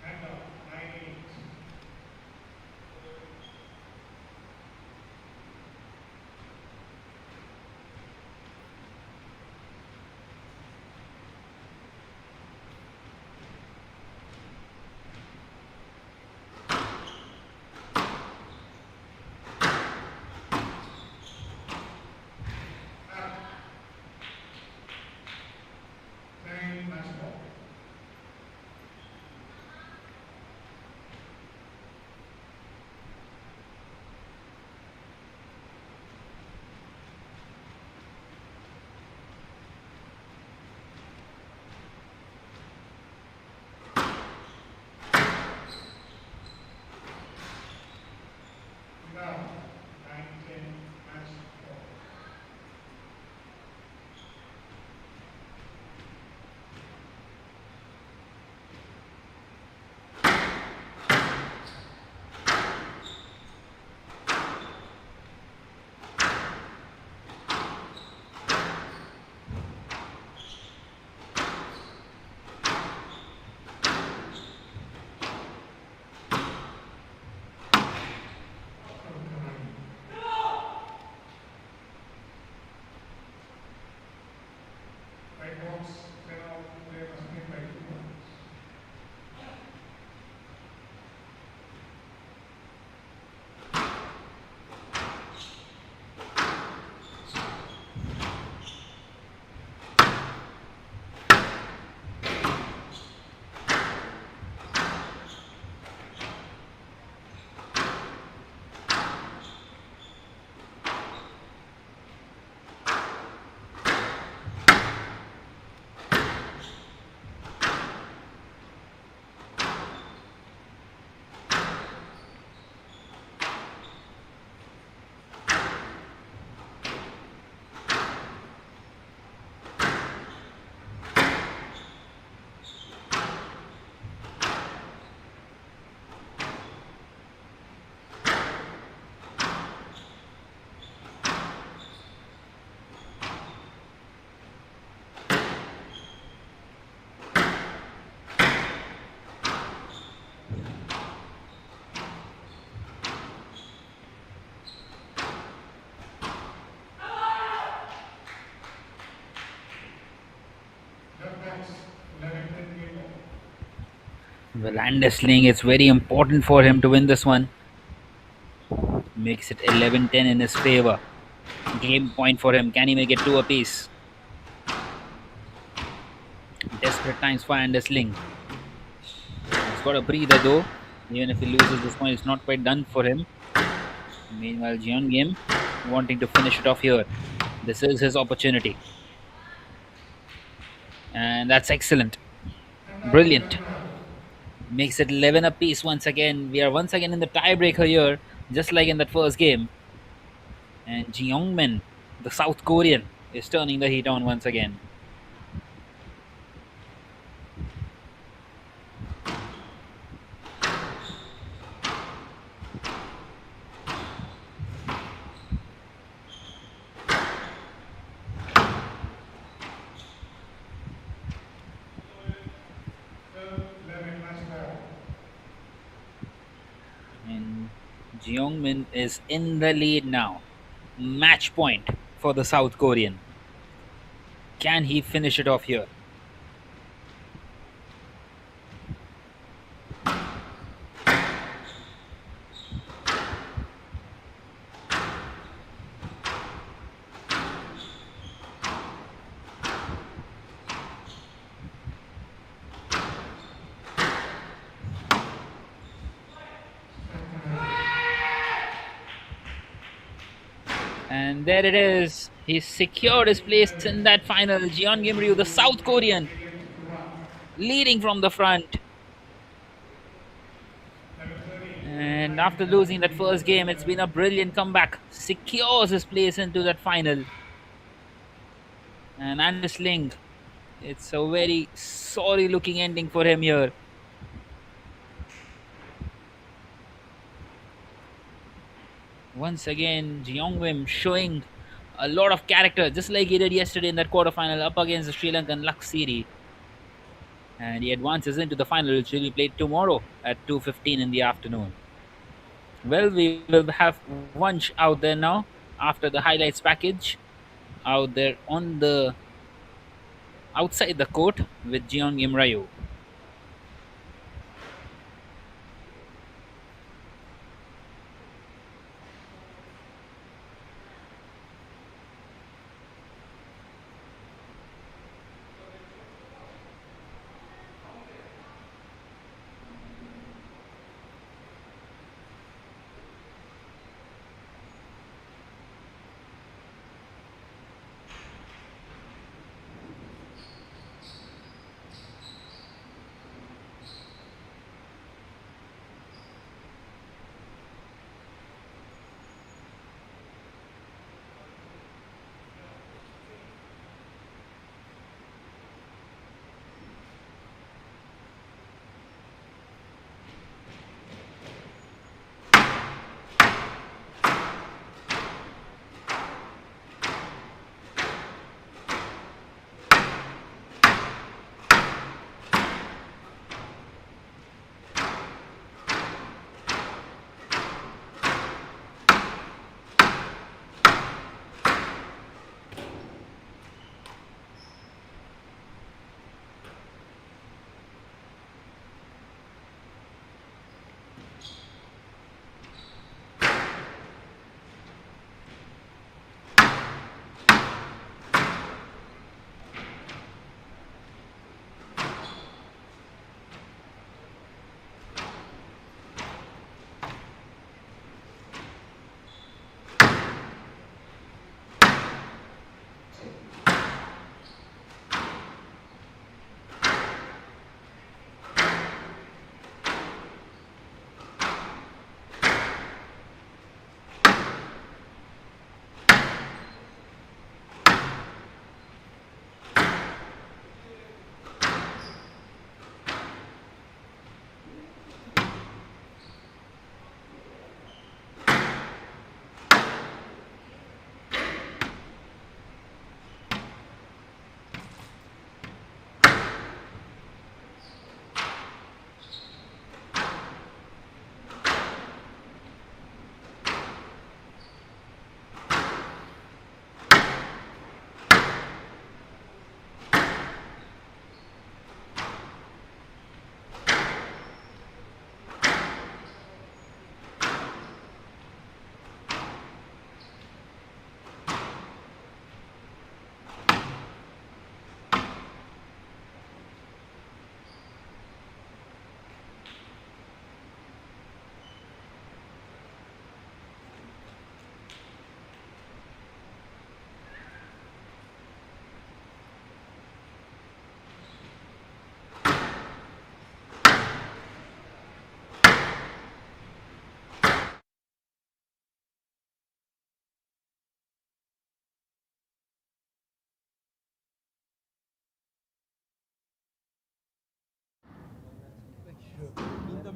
Hand out 9-8. Out. 10 match ball. Now, 9-10 match ball. Right box, 10 out, player must win by 2 points. Left box, 11-10 ball.
Well, Andersling, it's very important for him to win this one. Makes it 11-10 in his favor. Game point for him. Can he make it two apiece? Desperate times for Andersling. He's got a breather though. Even if he loses this one, it's not quite done for him. Meanwhile, Jeon Game wanting to finish it off here. This is his opportunity. And that's excellent. Brilliant. Makes it 11 apiece once again. We are once again in the tiebreaker here, just like in that first game. And Jeongmin, the South Korean, is turning the heat on once again.
Third, 11 match ball.
And Jeongmin is in the lead now. Match point for the South Korean. Can he finish it off here? And there it is. He secured his place in that final. Jeon Gimryu, the South Korean, leading from the front. And after losing that first game, it's been a brilliant comeback. Secures his place into that final. And Anders Ling, it's a very sorry looking ending for him here. Once again, Jeongwim showing a lot of character, just like he did yesterday in that quarterfinal up against the Sri Lankan Laksiri. And he advances into the final, which will be played tomorrow at 2:15 in the afternoon. Well, we will have Vansh out there now after the highlights package, out there on the outside the court with Jeong Imrayu.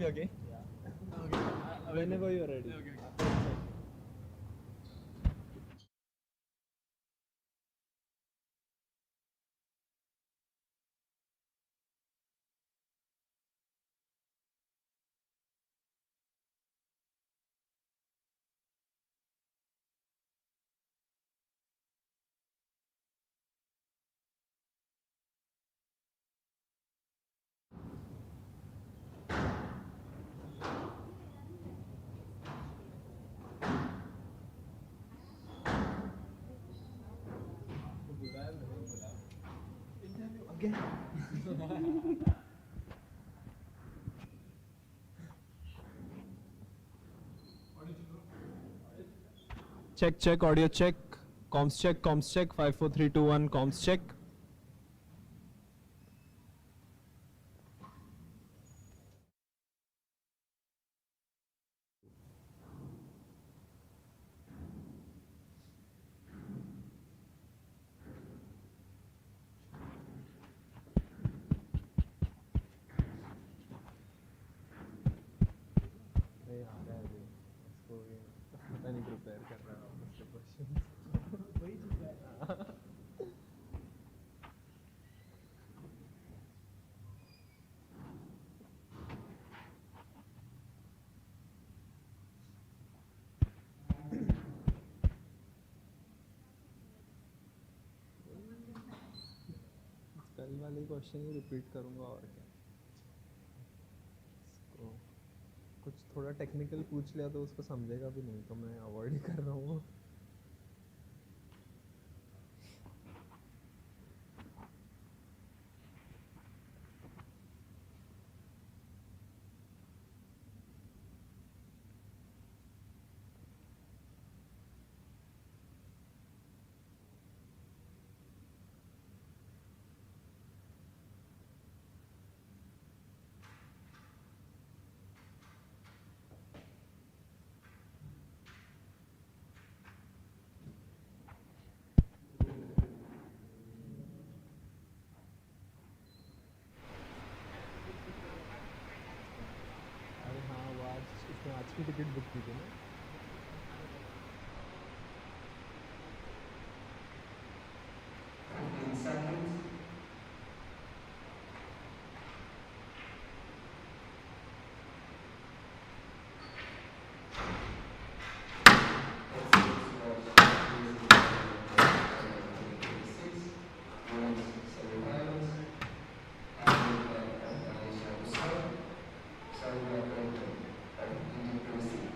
Okay. Whenever you're ready. Check, check, audio check. Comms check, comms check. 5, 4, 3, 2, 1, comms check. नहीं आ रहा है अभी इसको भी पता नहीं prepare कर रहा है उसके क्वेश्चन वही चीज़ है कल वाले क्वेश्चन ही रिपीट करूँगा और क्या इसको कुछ थोड़ा टेक्निकल पूछ लिया तो उसको समझेगा भी नहीं तो मैं अवॉइड ही कर रहा हूँ अरे हाँ वो आज इसने आज की टिकट बुक की थी ना
15 seconds. So we are going to proceed.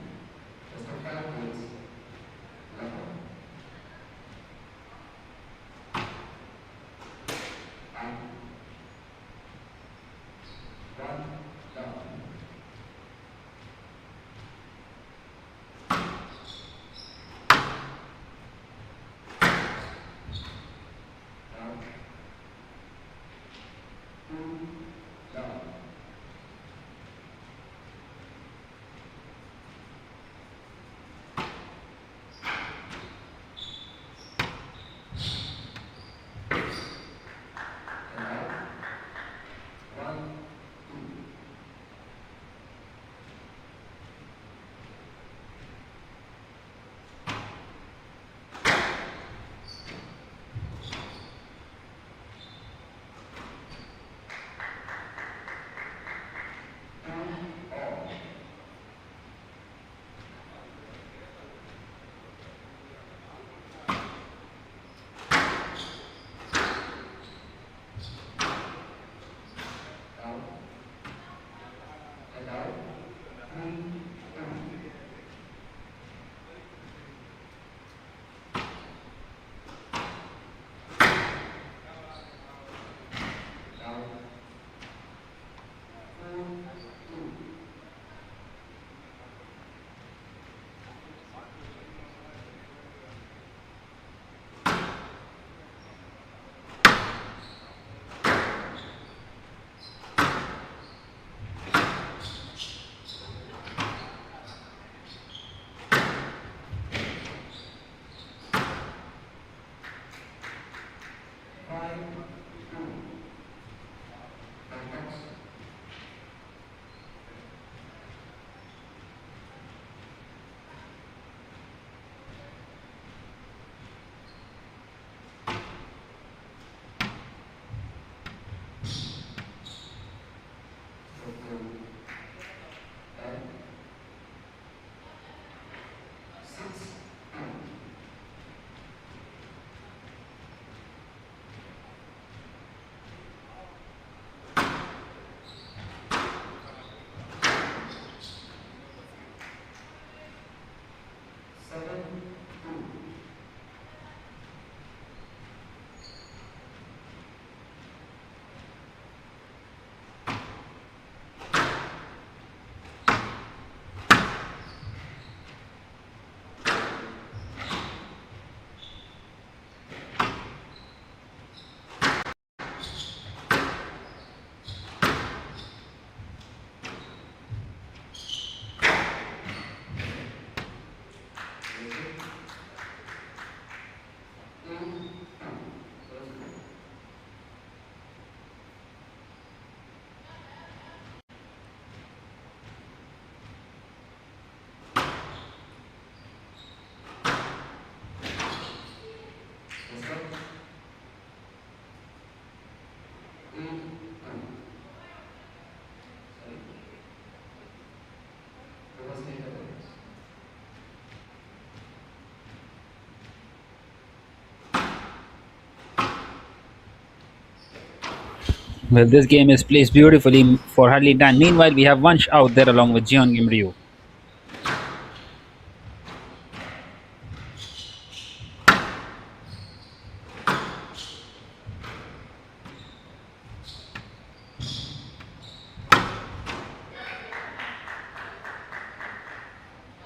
Well, this game is placed beautifully for Harley Tan. Meanwhile, we have Vansh out there along with Jeon Kim Ryu.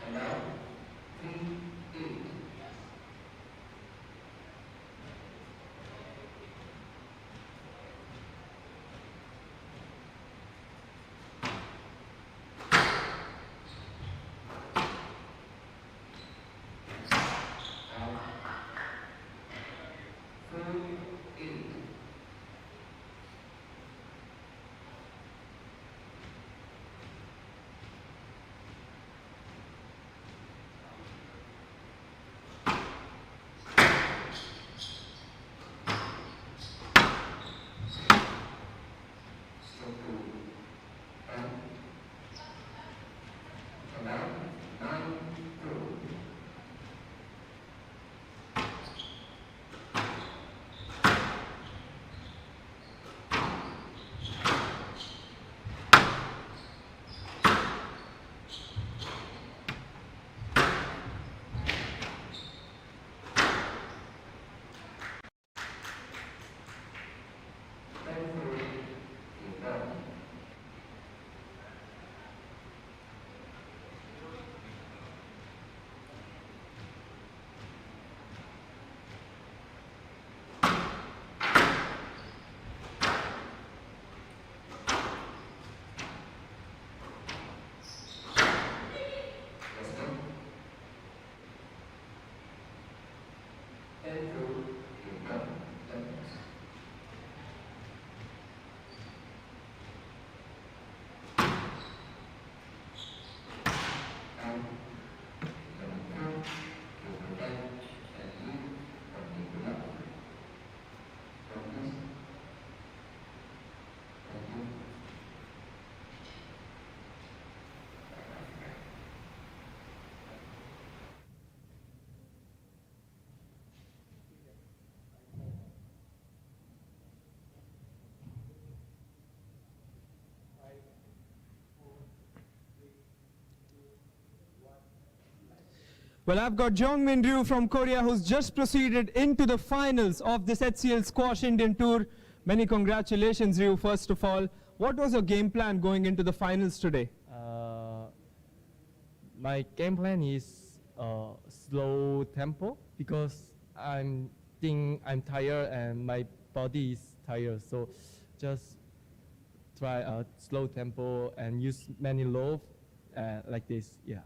And now, 3-8. Out. 4-8. Stroke 2. And now, 9-2. Western. Enfield. Inbound. Left. Out. Downfield. Over right. And in. Perpendicular. Focus. Thank you.
Well, I've got Jongmin Ryu from Korea who's just proceeded into the finals of this HCL Squash Indian Tour. Many congratulations, Ryu, first of all. What was your game plan going into the finals today?
Uh, my game plan is slow tempo because I'm tired and my body is tired. So just try a slow tempo and use many low like this. Yeah.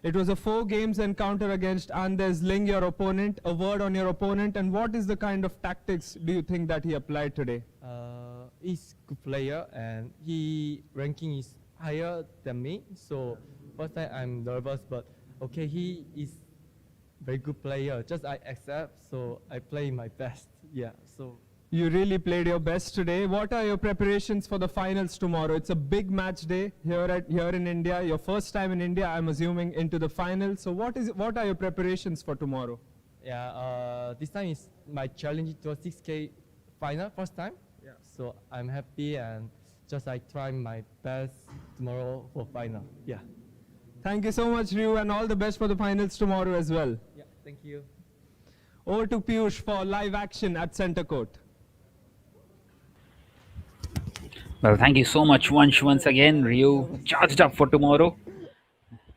It was a 4 games encounter against Anders Ling, your opponent. A word on your opponent, and what is the kind of tactics do you think that he applied today?
He's good player and he ranking is higher than me. So first time I'm nervous, but okay, he is very good player. Just I accept, so I play my best. Yeah. So
You really played your best today. What are your preparations for the finals tomorrow? It's a big match day here in India. Your first time in India, I'm assuming, into the finals. So what are your preparations for tomorrow?
yeah, this time is my challenge to a 6K final first time. Yeah. So I'm happy and just I try my best tomorrow for final. Yeah.
Thank you so much, Ryu, and all the best for the finals tomorrow as well.
Yeah. Thank you.
Over to Piyush for live action at Centre Court.
Well, thank you so much, Vansh, once again. Ryu charged up for tomorrow,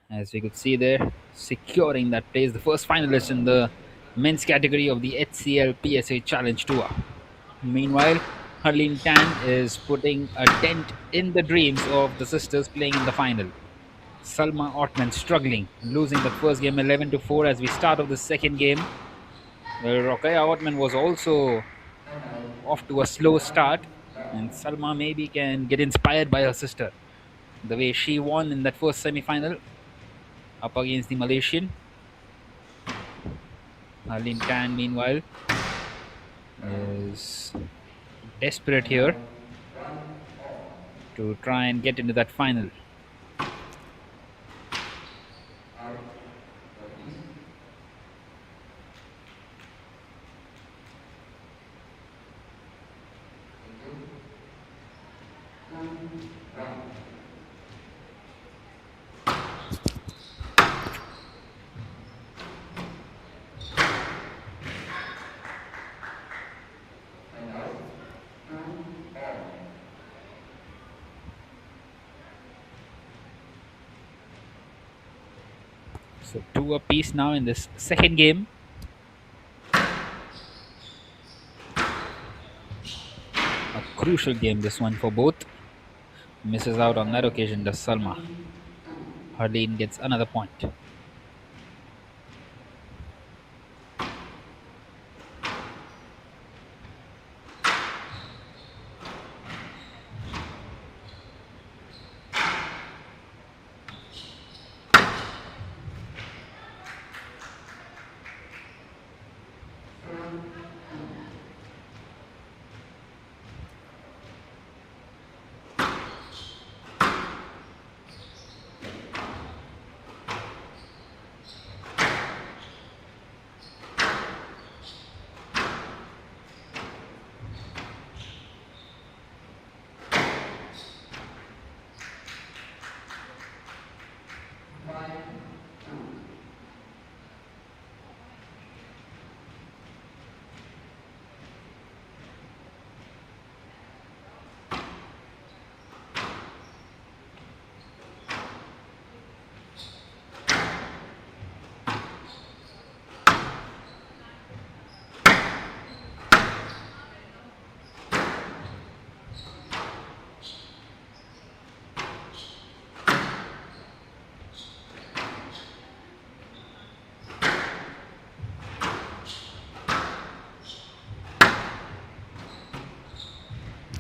as we could see there, securing that place, the first finalist in the men's category of the HCL PSA Challenge Tour. Meanwhile, Harleen Tan is putting a dent in the dreams of the sisters playing in the final. Salma Ottman struggling, losing the first game 11-4 as we start off the second game. Well, Rokhaya Ottman was also off to a slow start, and Salma maybe can get inspired by her sister. The way she won in that first semi-final up against the Malaysian. Harleen Tan, meanwhile, is desperate here to try and get into that final. So two apiece now in this second game. A crucial game, this one for both. Misses out on that occasion, does Salma. Harleen gets another point.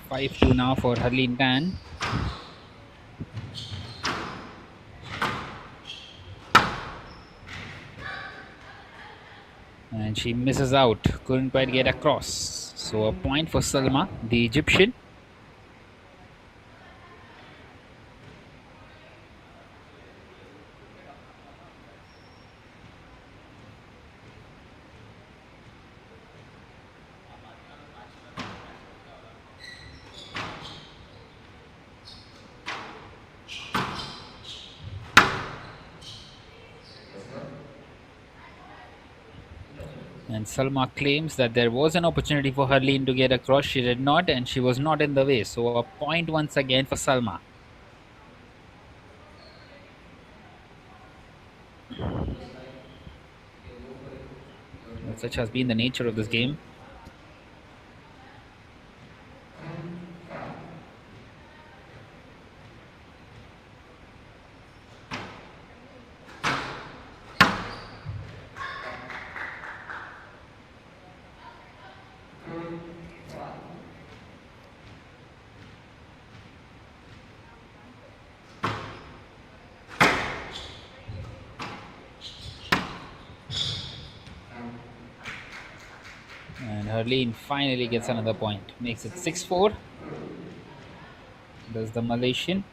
Five two now for Harleen Tan. And she misses out. Couldn't quite get across. So a point for Salma, the Egyptian. And Salma claims that there was an opportunity for Harleen to get across. She did not, and she was not in the way. So a point once again for Salma. Well, such has been the nature of this game. And Harleen finally gets another point. Makes it 6-4. There's the Malaysian.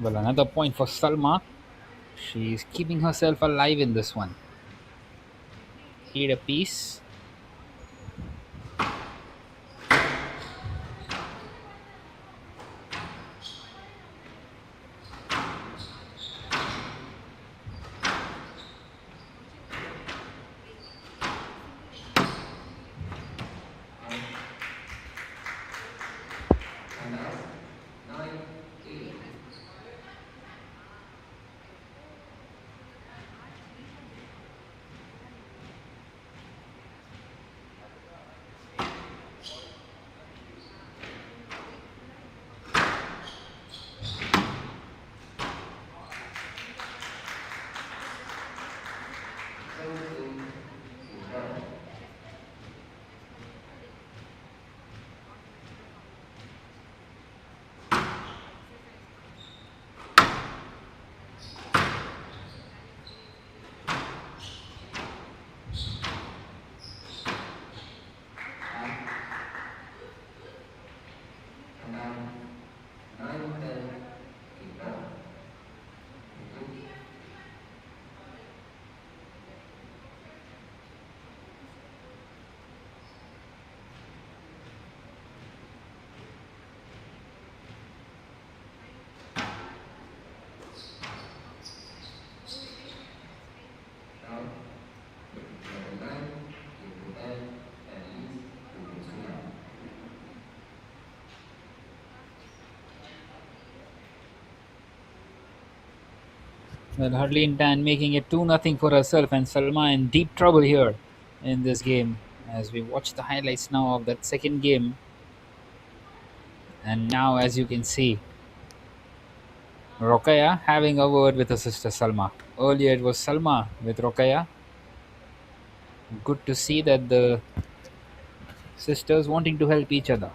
Well, another point for Salma. She's keeping herself alive in this one. 8 apiece. Well, Harleen Tan making it 2-0 for herself, and Salma in deep trouble here in this game. As we watch the highlights now of that second game, and now as you can see, Rokaya having a word with her sister Salma. Earlier it was Salma with Rokaya. Good to see that the sisters wanting to help each other.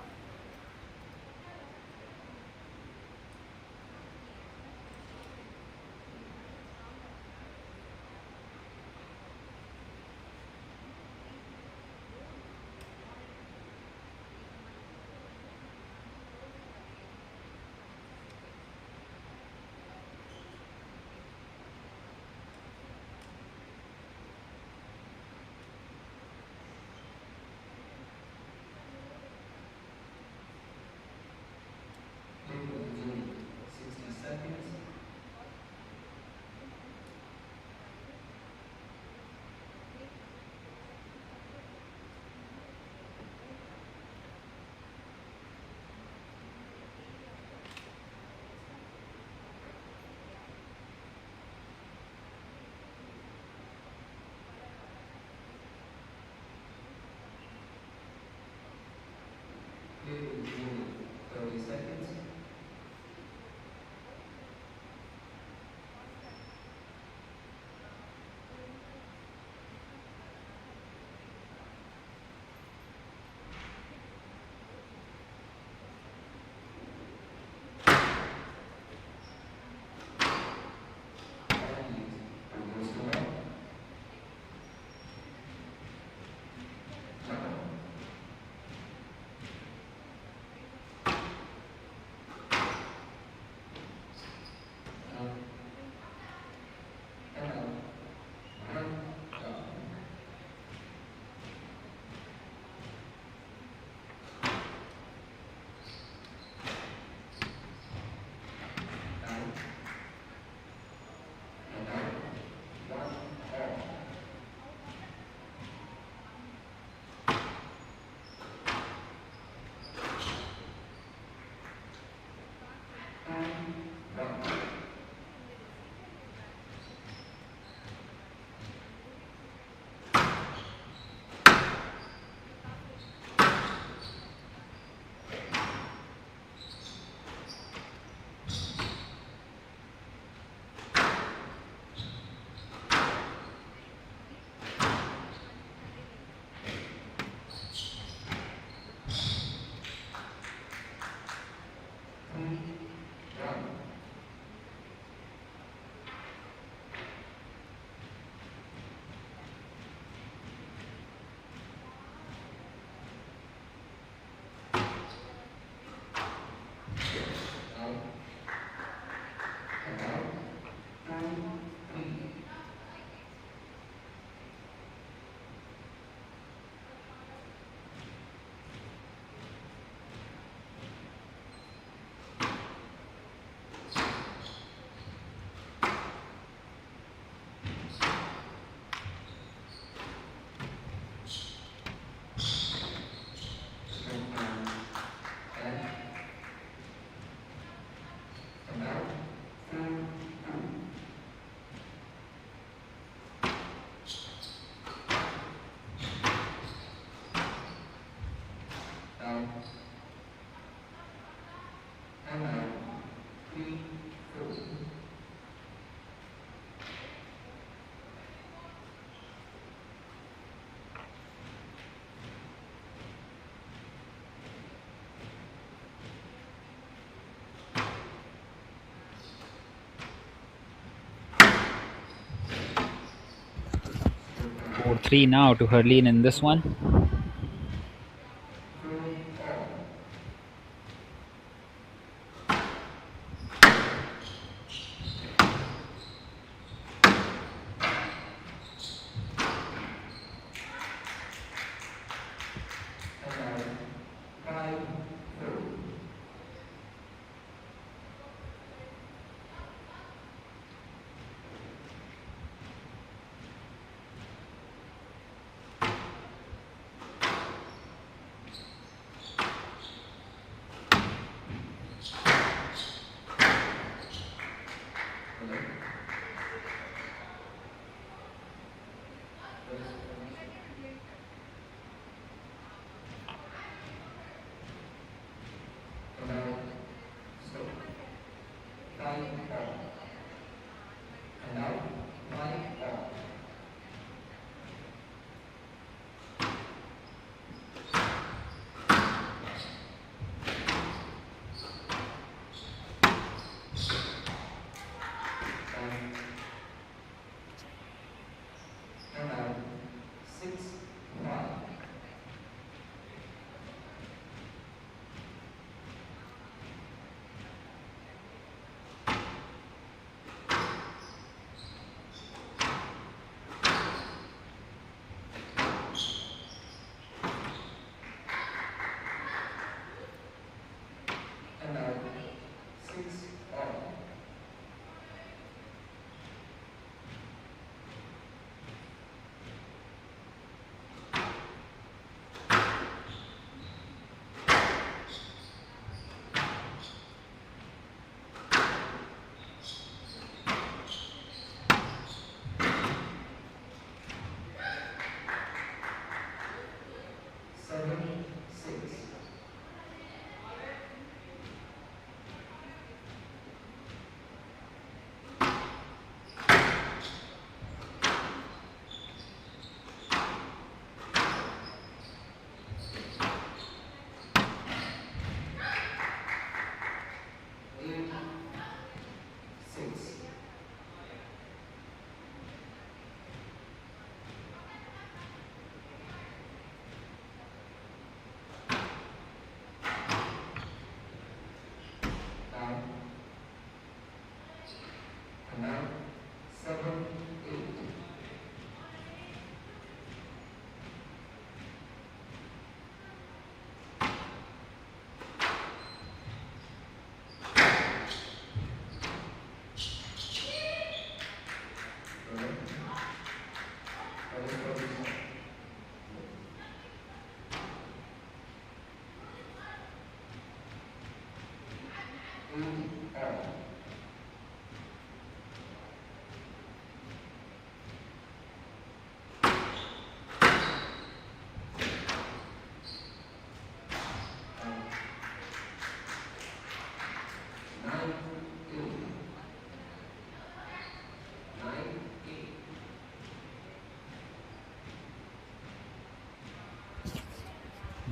4-3 now to Herleen in this one.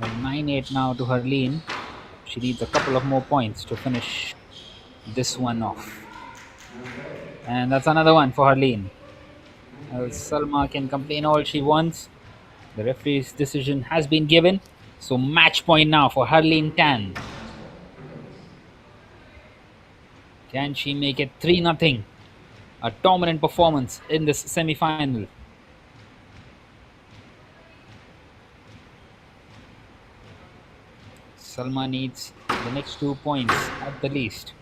Well, 9-8 now to Herleen. She needs a couple of more points to finish this one off. And that's another one for Herleen. Salma can complain all she wants. The referee's decision has been given. So match point now for Herleen Tan. Can she make it 3-0? A dominant performance in this semi-final. Salma needs the next 2 points at the least.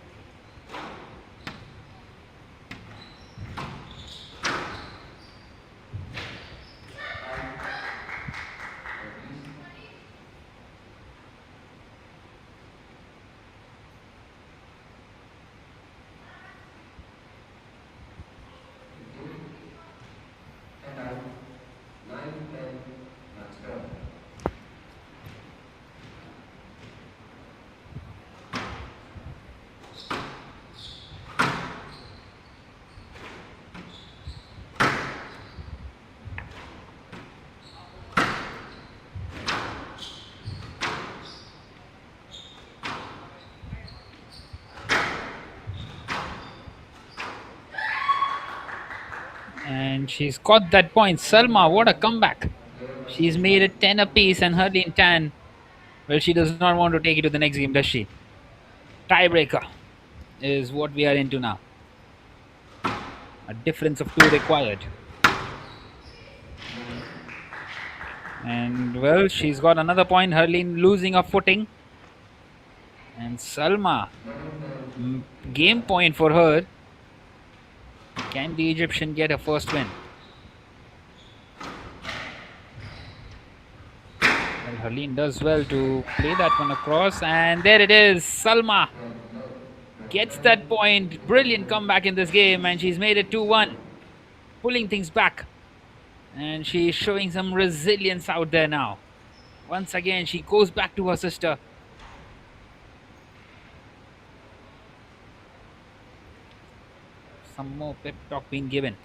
And she's got that point. Salma, what a comeback. She's made it 10 apiece and Hurleen 10. Well, she does not want to take it to the next game, does she? Tiebreaker is what we are into now. A difference of 2 required. And well, she's got another point. Hurleen losing her footing. And Salma, game point for her. Can the Egyptian get her first win? Well, Hurleen does well to play that one across. And there it is. Salma gets that point. Brilliant comeback in this game. And she's made it 2-1. Pulling things back. And she's showing some resilience out there now. Once again, she goes back to her sister. Some more pep talk being given.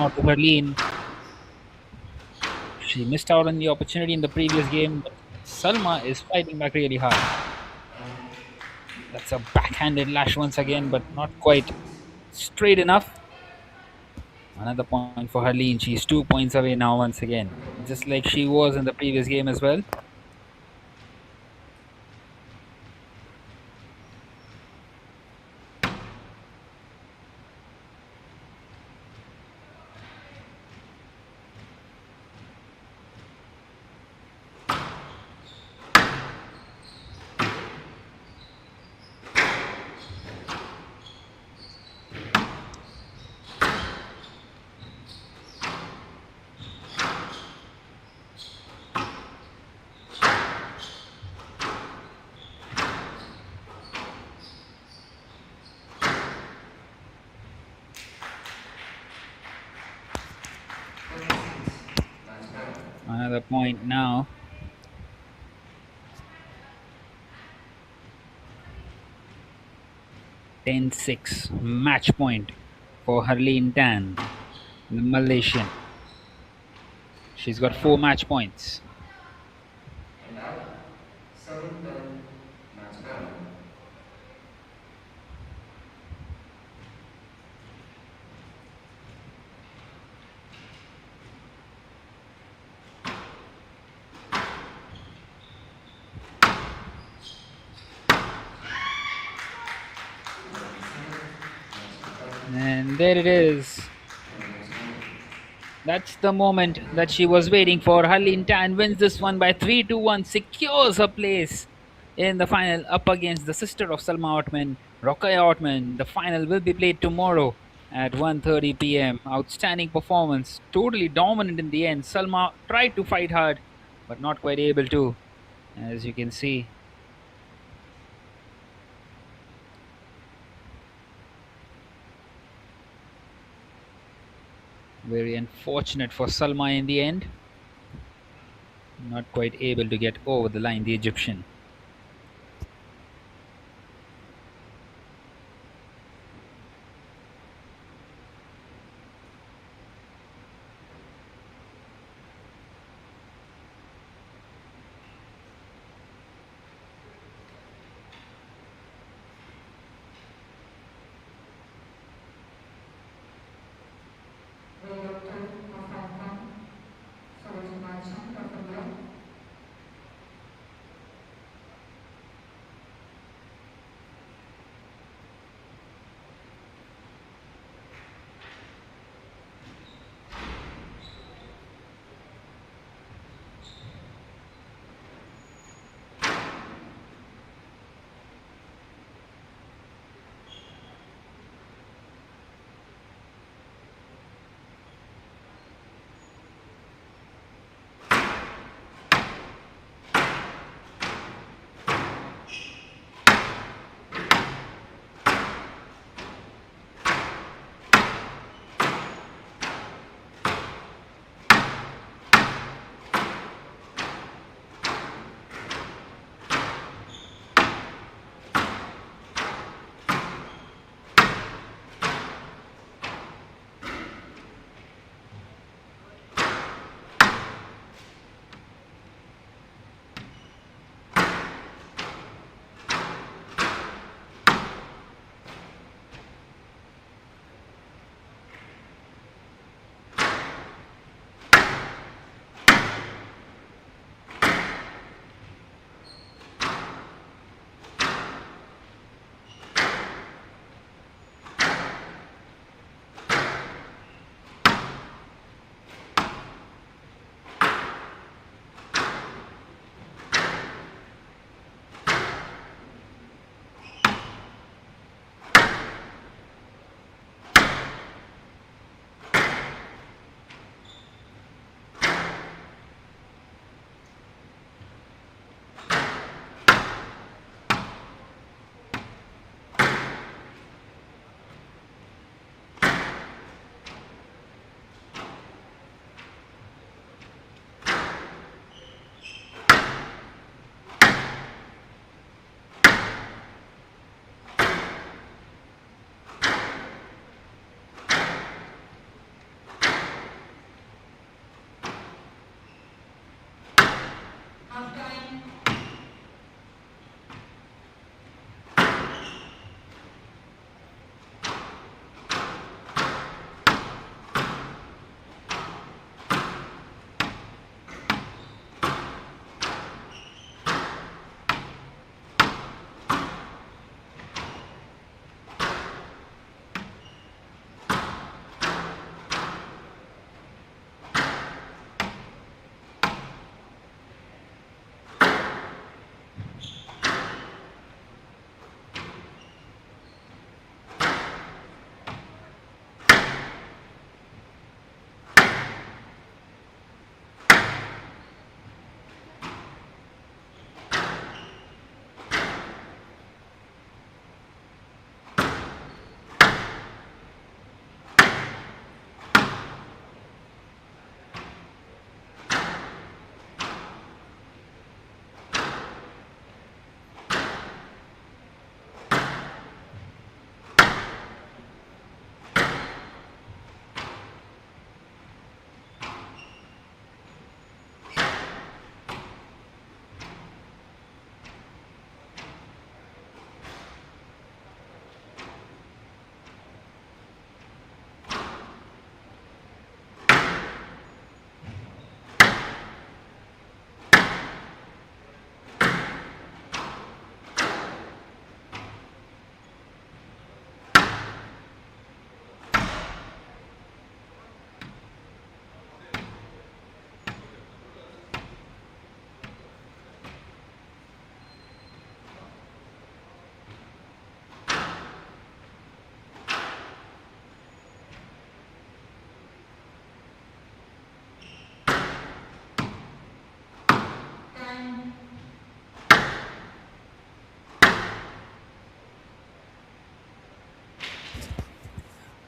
Not to Herleen. She missed out on the opportunity in the previous game, but Salma is fighting back really hard. That's a backhanded lash once again, but not quite straight enough. Another point for Herleen. She's 2 points away now once again, just like she was in the previous game as well. Another point now. Ten-six match point for Harleen Tan, the Malaysian. She's got 4 match points.
And now, serving turn, match point.
And there it is. That's the moment that she was waiting for. Harleen Tan wins this one by 3-1, secures her place in the final up against the sister of Salma Otman, Rokhaya Otman. The final will be played tomorrow at 1:30 p.m. Outstanding performance, totally dominant in the end. Salma tried to fight hard, but not quite able to, as you can see. Very unfortunate for Salma in the end. Not quite able to get over the line, the Egyptian.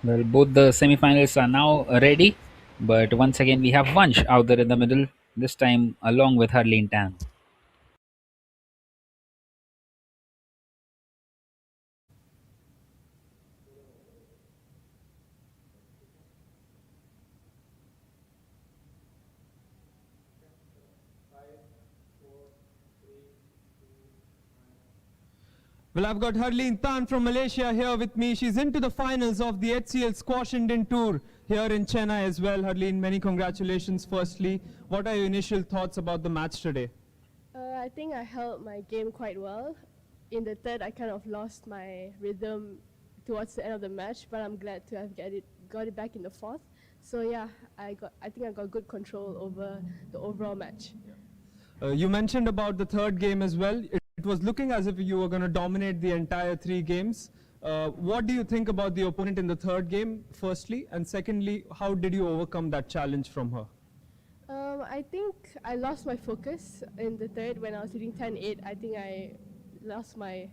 Well, both the semifinals are now ready, but once again we have Vansh out there in the middle, this time along with Harleen Tan.
Well, I've got Harleen Tan from Malaysia here with me. She's into the finals of the HCL Squash Indian Tour here in Chennai as well. Harleen, many congratulations firstly. What are your initial thoughts about the match today?
I think I held my game quite well. In the third, I kind of lost my rhythm towards the end of the match, but I'm glad to have got it back in the fourth. So yeah, I think I got good control over the overall match.
You mentioned about the third game as well. It was looking as if you were going to dominate the entire three games. What do you think about the opponent in the third game, firstly? And secondly, how did you overcome that challenge from her?
I think I lost my focus in the third when I was hitting 10-8. I think I lost my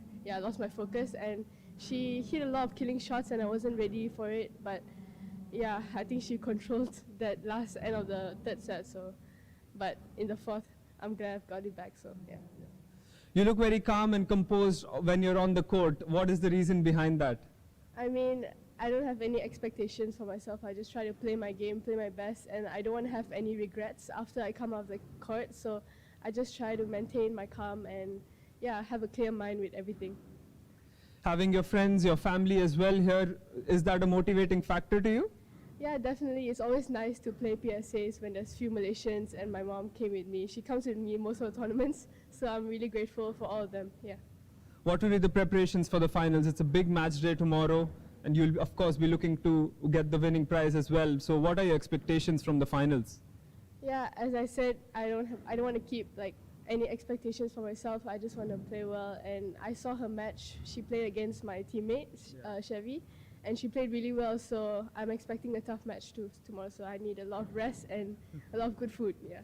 focus, and she hit a lot of killing shots and I wasn't ready for it. But yeah, I think she controlled that last end of the third set. So, but in the fourth, I'm glad I've got it back. So yeah.
You look very calm and composed when you're on the court. What is the reason behind that?
I mean, I don't have any expectations for myself. I just try to play my game, play my best, and I don't want to have any regrets after I come out of the court. So I just try to maintain my calm and yeah, have a clear mind with everything.
Having your friends, your family as well here, is that a motivating factor to you?
Yeah, definitely. It's always nice to play PSAs when there's few Malaysians and my mom came with me. She comes with me most of the tournaments, so I'm really grateful for all of them. Yeah.
What will be the preparations for the finals? It's a big match day tomorrow, and you'll of course be looking to get the winning prize as well. So what are your expectations from the finals?
Yeah, as I said, I don't want to keep like any expectations for myself. I just want to play well. And I saw her match. She played against my teammate Chevy, and she played really well. So I'm expecting a tough match too tomorrow. So I need a lot of rest and a lot of good food. Yeah.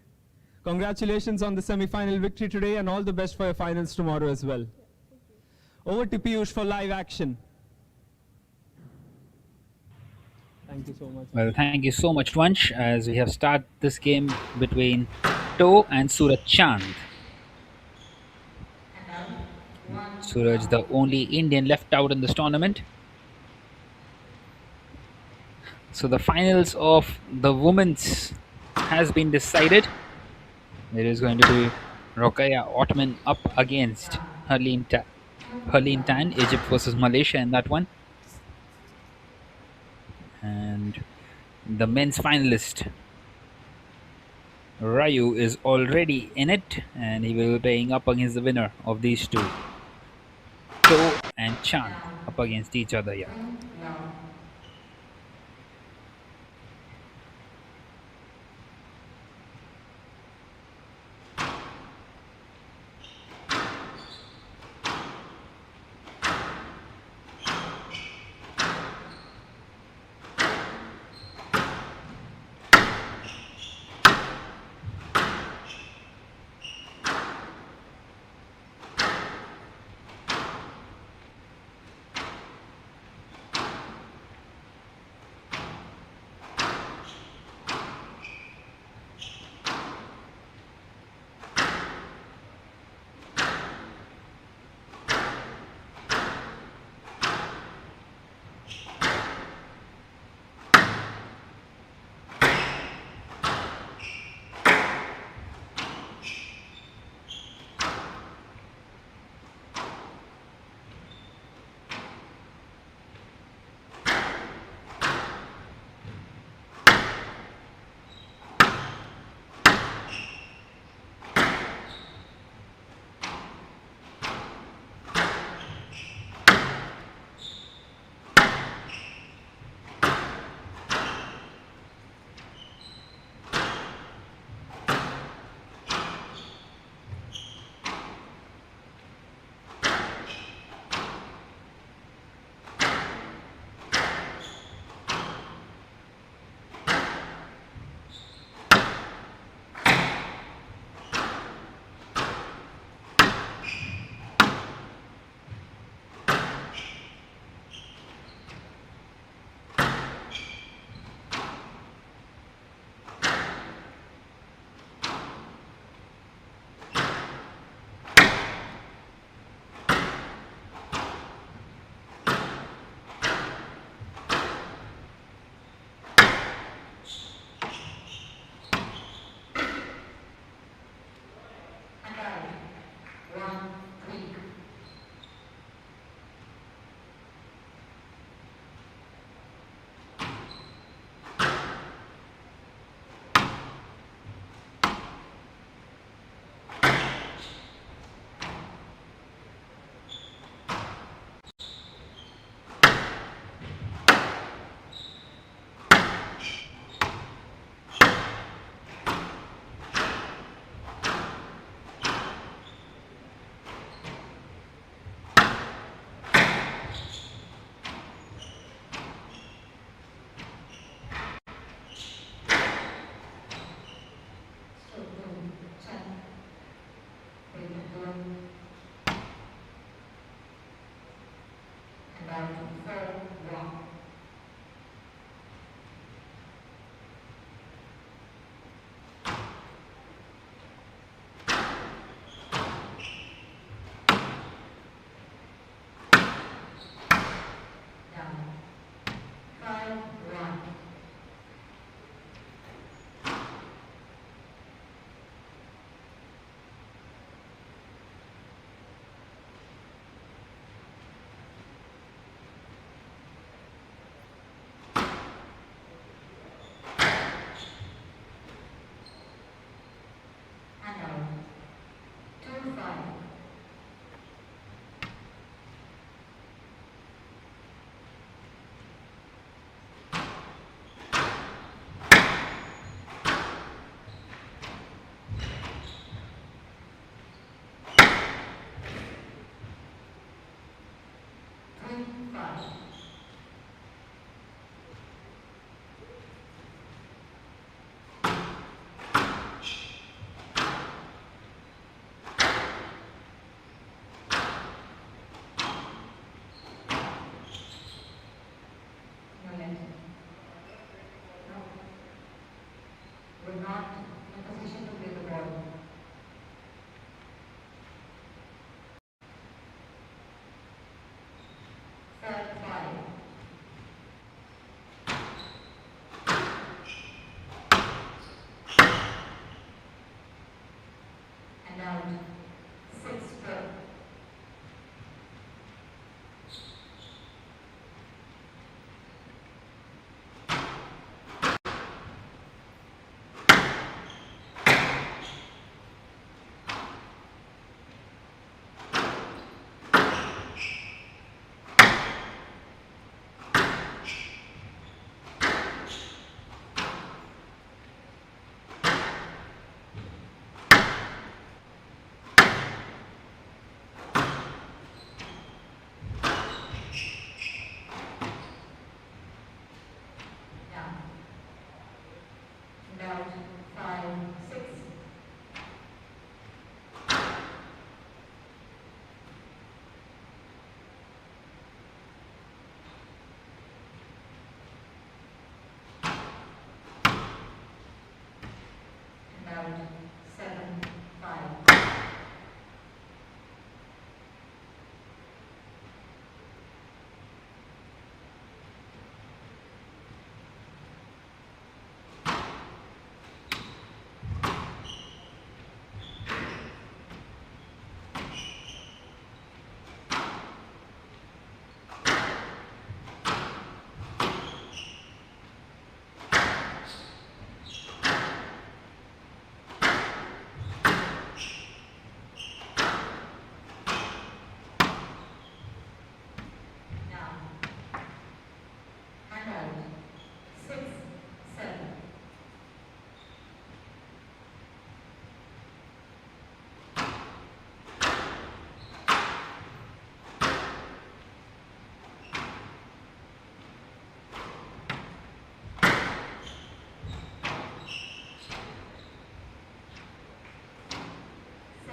Congratulations on the semi-final victory today, and all the best for your finals tomorrow as well. Over to Piyush for live action. Thank you so much.
Well, thank you so much, Vansh, as we have started this game between To and Suraj Chand. Suraj, the only Indian left out in this tournament. So the finals of the women's has been decided. There is going to be Rokhaya Ottman up against Harleen Tan, Egypt versus Malaysia in that one. And the men's finalist Ryu is already in it, and he will be playing up against the winner of these two. To and Chan up against each other here.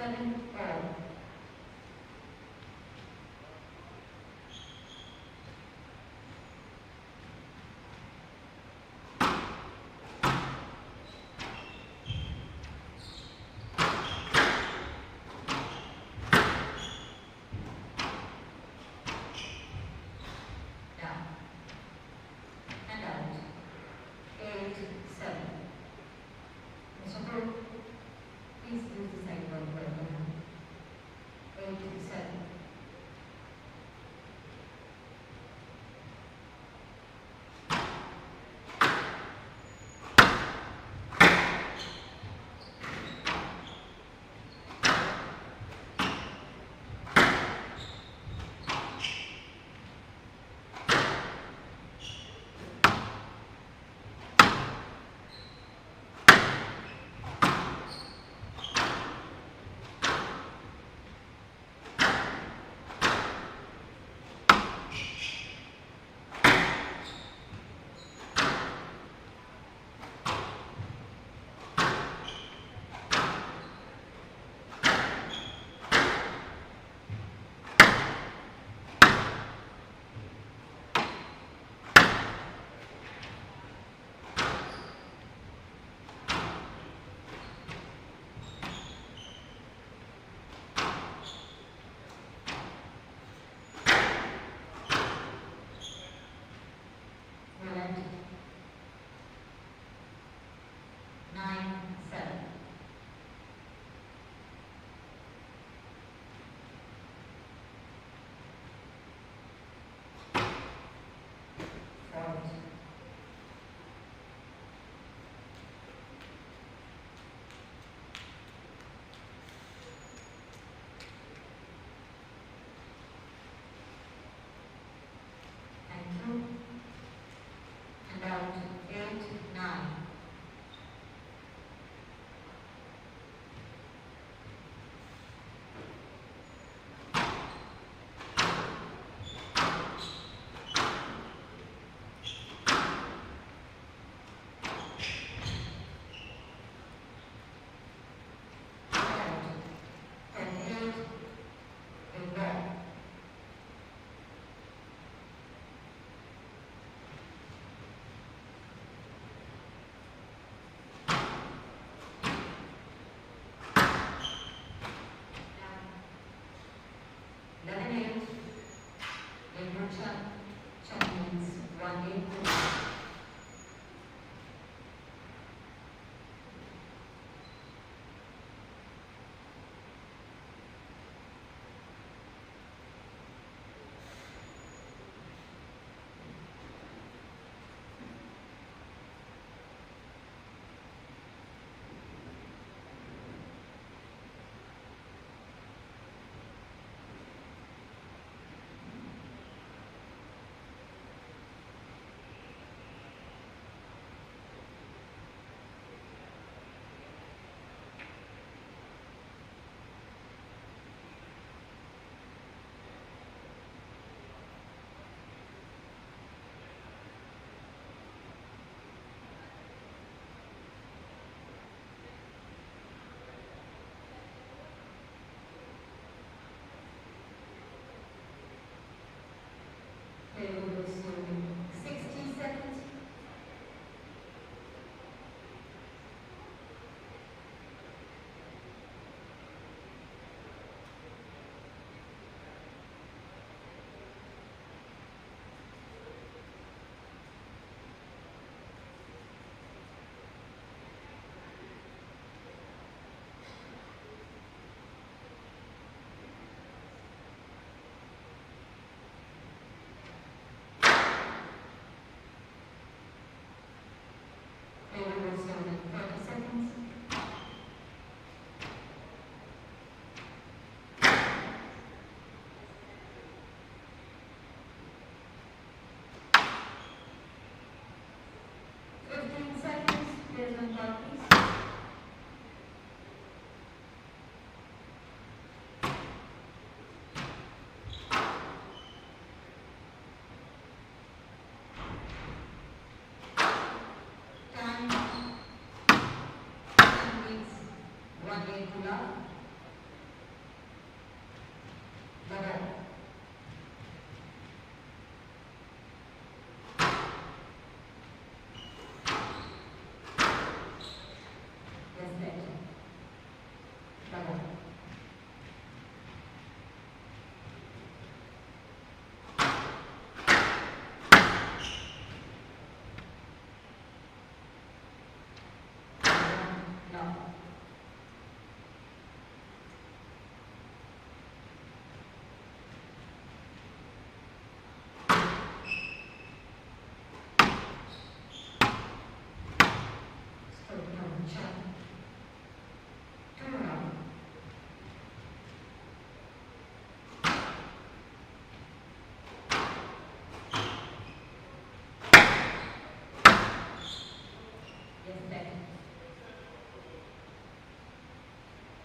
7-all. Down and out. 8-7. Mr. Brook, please use the sidewalk well now. 8-7. Well empty. 9-7. Forward. And through. And out. 8-9. Out. 10-8. Ignore. Down. 11-8. Indoor Chuck means 1-8. Play will resume in 60 seconds. Play will resume in 30 seconds. Players on clock, please. Time. Time means 1 day to love.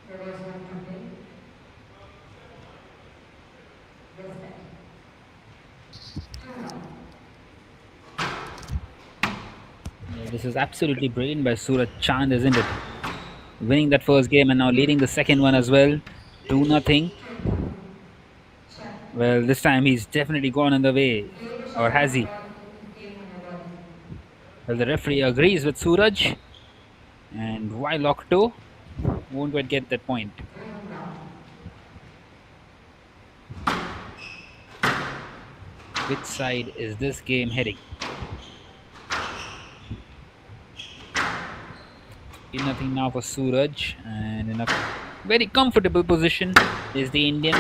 Reverse one to play. Respect. 2-1.
Yeah, this is absolutely brilliant by Suraj Chand, isn't it? Winning that first game and now leading the second one as well. 2-0.
Check.
Well, this time he's definitely gone on the way.
Play the
Or
shot on
has
your
he?
body if it came on your body.
Well, the referee agrees with Suraj. And why lock toe? Won't quite get that point.
3-1.
Which side is this game heading? 2-0 now for Suraj. And in a very comfortable position is the Indian.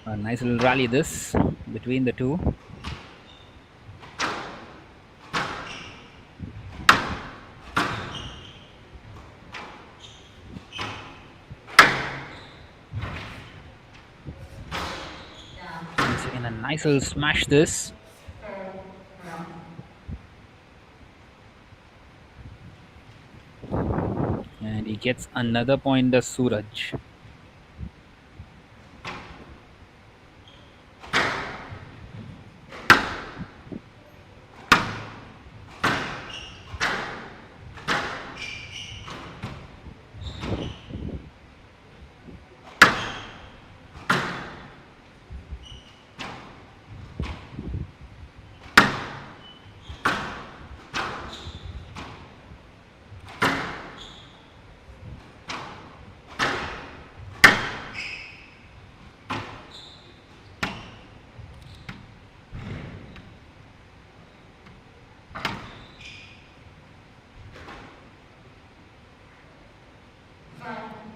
A nice little rally this between the two.
Down.
Once again, a nice little smash this.
4-1.
And he gets another point, the Suraj.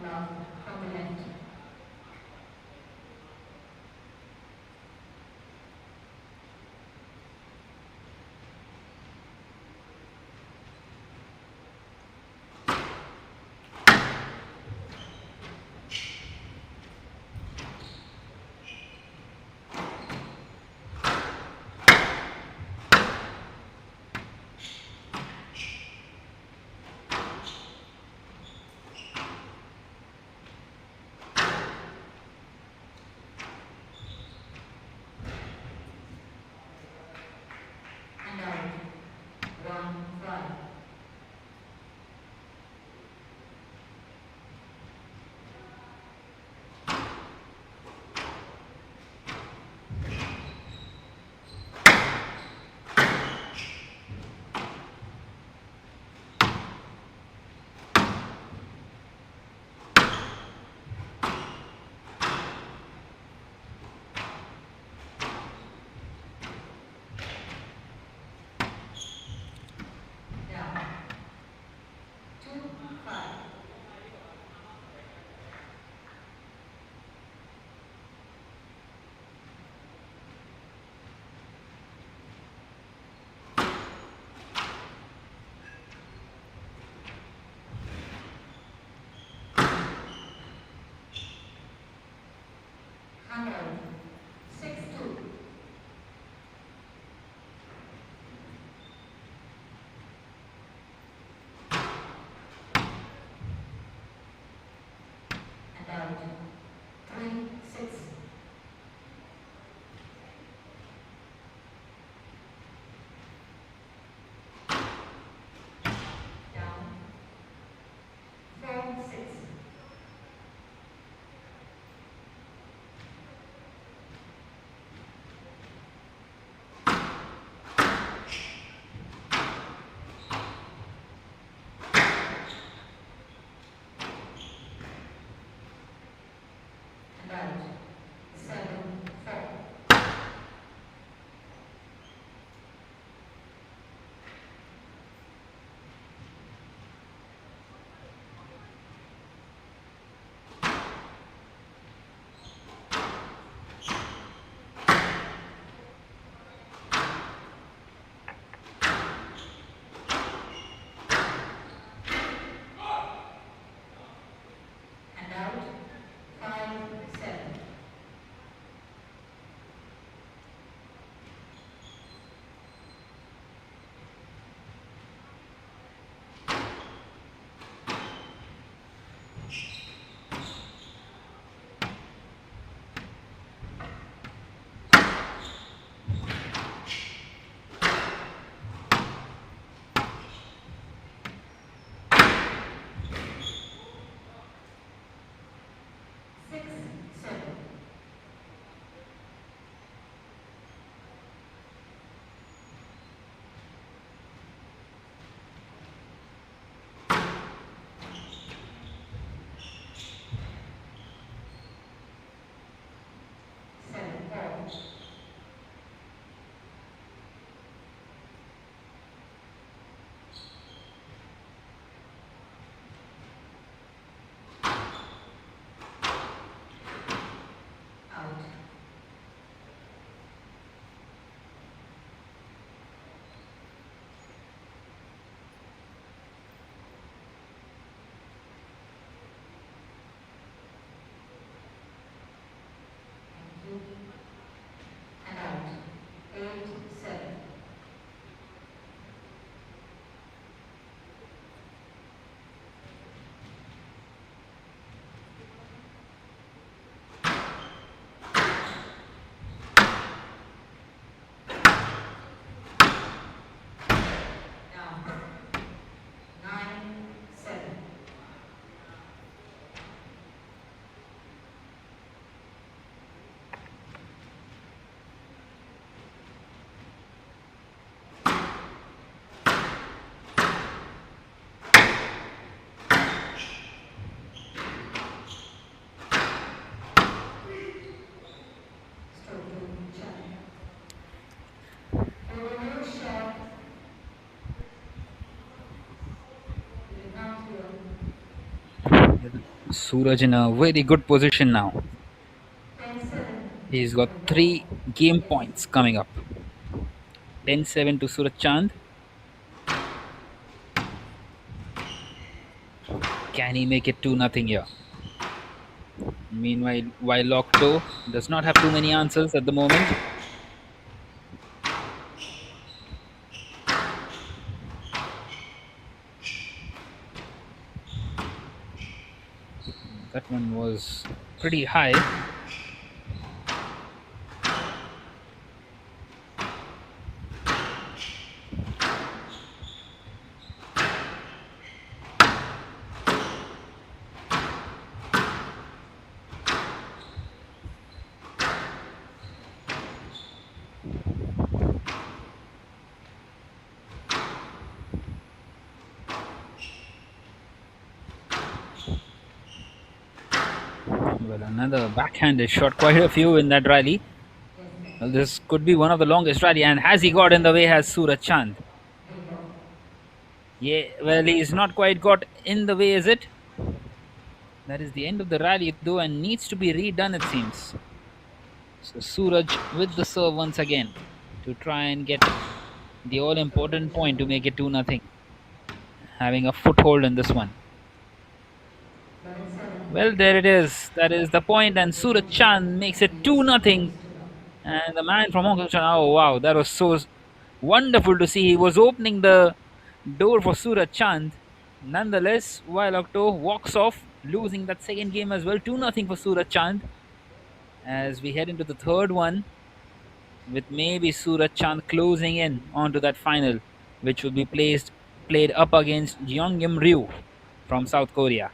Love from the left. And out. 1-5. Down. 2-5. And out. 6-2. And out. 3-6. Down. 4-6.
Suraj in a very good position now.
10-7
He's got
to ball.
3 game
Yes.
points coming up. 10-7 to Suraj Chand. Can he make it 2-0 here? Meanwhile, while Octo does not have too many answers at the moment. That one was pretty high. Well, another backhanded shot, quite a few in that rally.
Yes, sir.
Well, this could be one of the longest rally, and has he got in the way? Has Suraj Chand?
Bingo.
Yeah, well, he's not quite got in the way, is it? That is the end of the rally, though, and needs to be redone, it seems. So Suraj with the serve once again to try and get the all important point to make it 2-0. Having a foothold in this one.
11-7.
Well, there it is. That is the point, and Suraj Chand makes it 2-0.
Points to love.
And the man from Hong Kong, oh wow, that was so wonderful to see. He was opening the door for Suraj Chand. Nonetheless, while Octo walks off, losing that second game as well, 2-0 for Suraj Chand. As we head into the third one, with maybe Suraj Chand closing in onto that final, which will be played up against Jeongyam Ryu from South Korea.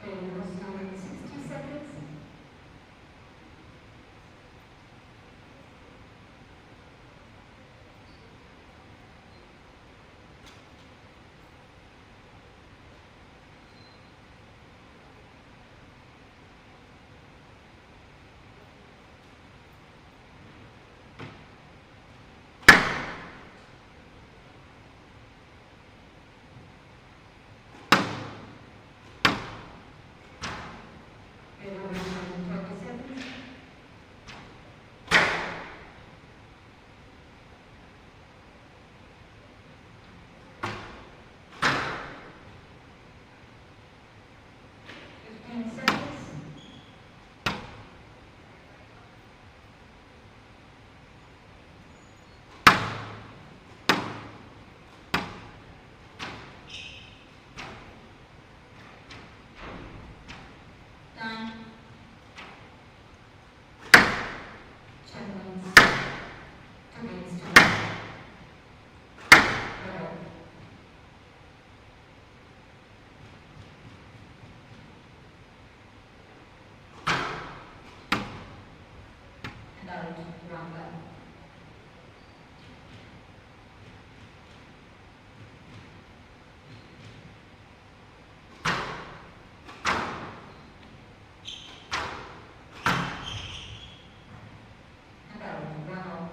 Play goes to 60 seconds. Play goes to 20 seconds. Fifteen seconds. Time. Chennai. 2 games to love. Ball. And out. 1-1. And out. 1-0.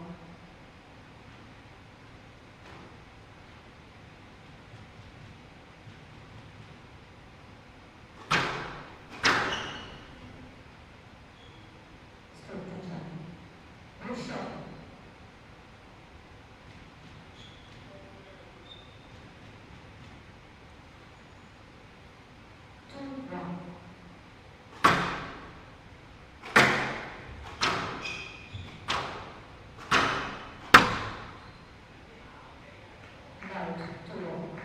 Stroke to turn. Good shot. Two, one. And out. 2-0.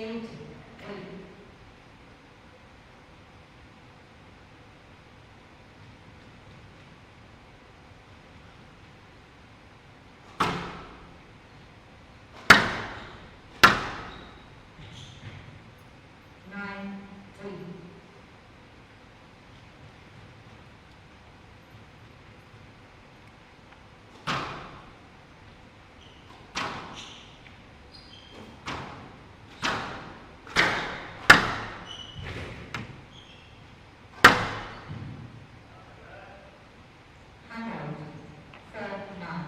8-3. 9-3. Handout. Third 9.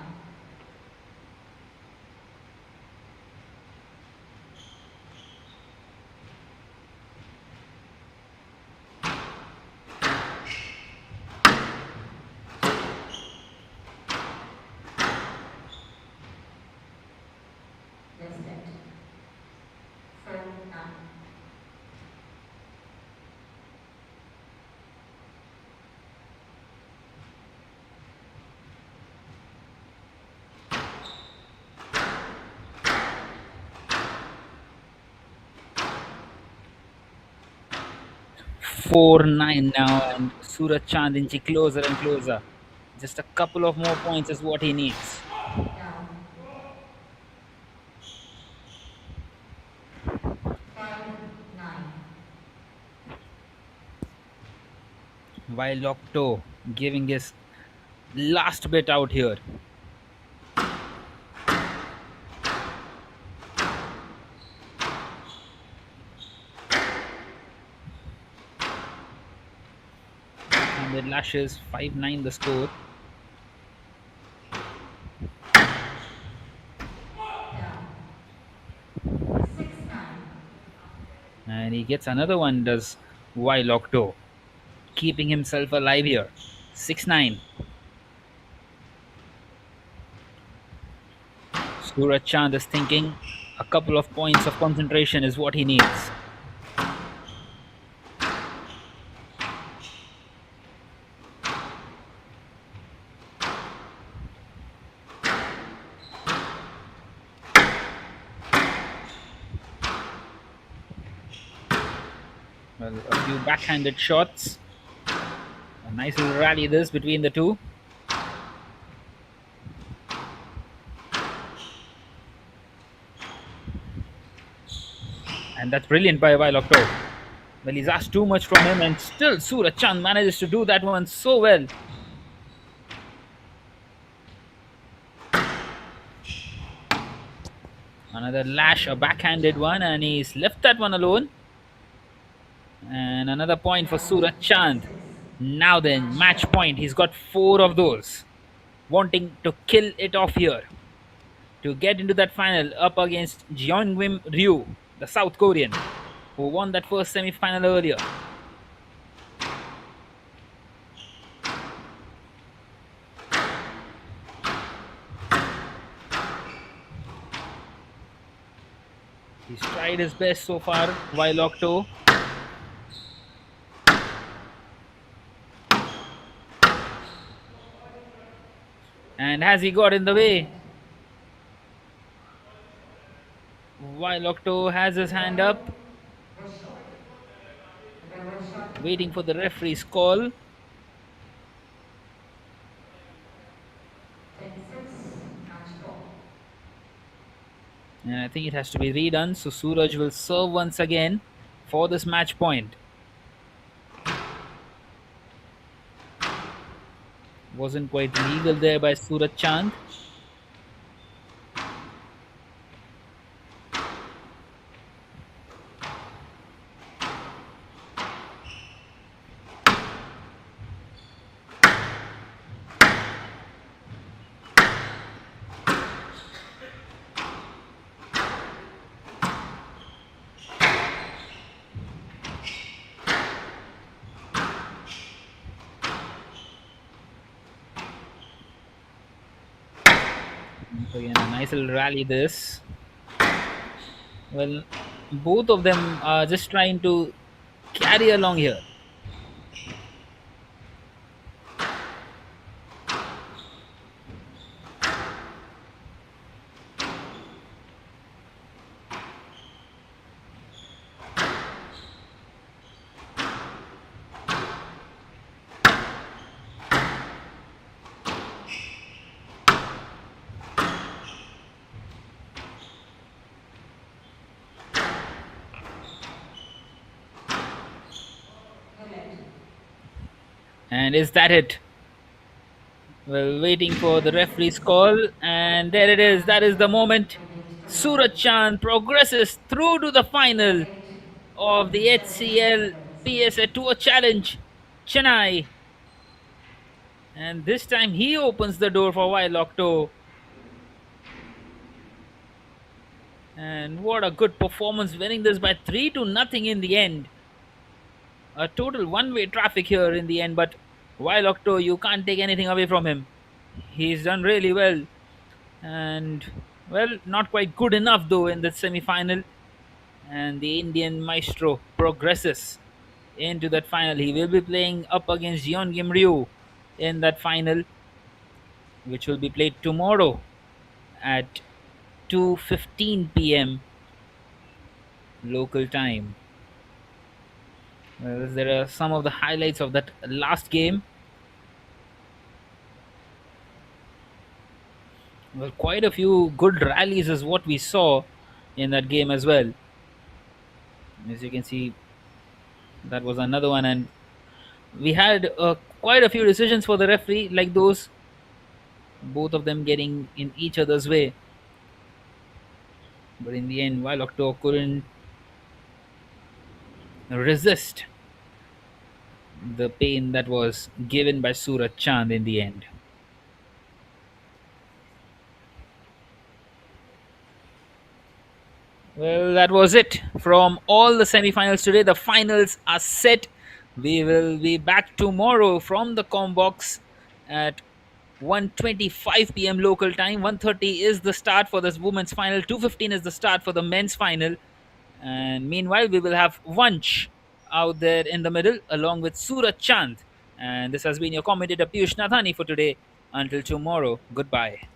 Yes, set. Four 9.
Four nine now, and Suraj Chand inching closer and closer. Just a couple of more points is what he needs.
Down. 5-9.
While Octo giving his last bit out here. And it lashes 5-9 the score.
Down. 6-9.
And he gets another one, does While Octo, keeping himself alive here. 6-9. Suraj Chand is thinking a couple of points of concentration is what he needs. Well, a few backhanded shots. A nice little rally this between the two. And that's brilliant by Octo. Well, he's asked too much from him, and still Suraj Chand manages to do that one so well. Another lash, a backhanded one, and he's left that one alone. And another point for Suraj Chand. Now then, match point. He's got 4 of those. Wanting to kill it off here. To get into that final up against Jeongwim Ryu, the South Korean, who won that first semi-final earlier. He's tried his best so far, while Octo. And has he got in the way? While Octo has his hand up, waiting for the referee's call.
10-6. Match ball.
And I think it has to be redone, so Suraj will serve once again for this match point. Wasn't quite legal there by Suraj Chand. So again, a nice little rally this. Well, both of them are just trying to carry along here. And is that it? Well, waiting for the referee's call, and there it is. That is the moment. Suraj Chand progresses through to the final of the HCL PSA Tour Challenge, Chennai. And this time he opens the door for Vailokto. And what a good performance, winning this by 3 to nothing in the end. A total one-way traffic here in the end, but Vailokto, you can't take anything away from him. He's done really well. And well, not quite good enough though in the semi-final. And the Indian maestro progresses into that final. He will be playing up against Jeon Kim Ryu in that final, which will be played tomorrow at 2:15 p.m. local time. Well, there are some of the highlights of that last game. Well, quite a few good rallies is what we saw in that game as well. As you can see, that was another one, and we had quite a few decisions for the referee, like those, both of them getting in each other's way. But in the end, while Octo couldn't resist the pain that was given by Surat Chand in the end. Well, that was it from all the semi-finals today. The finals are set. We will be back tomorrow from the Combox at 1:25 p.m. local time. 1:30 is the start for this women's final. 2:15 is the start for the men's final. And meanwhile, we will have Vanch out there in the middle along with Surat Chand. And this has been your commentator Piyush Nathani for today. Until tomorrow, goodbye.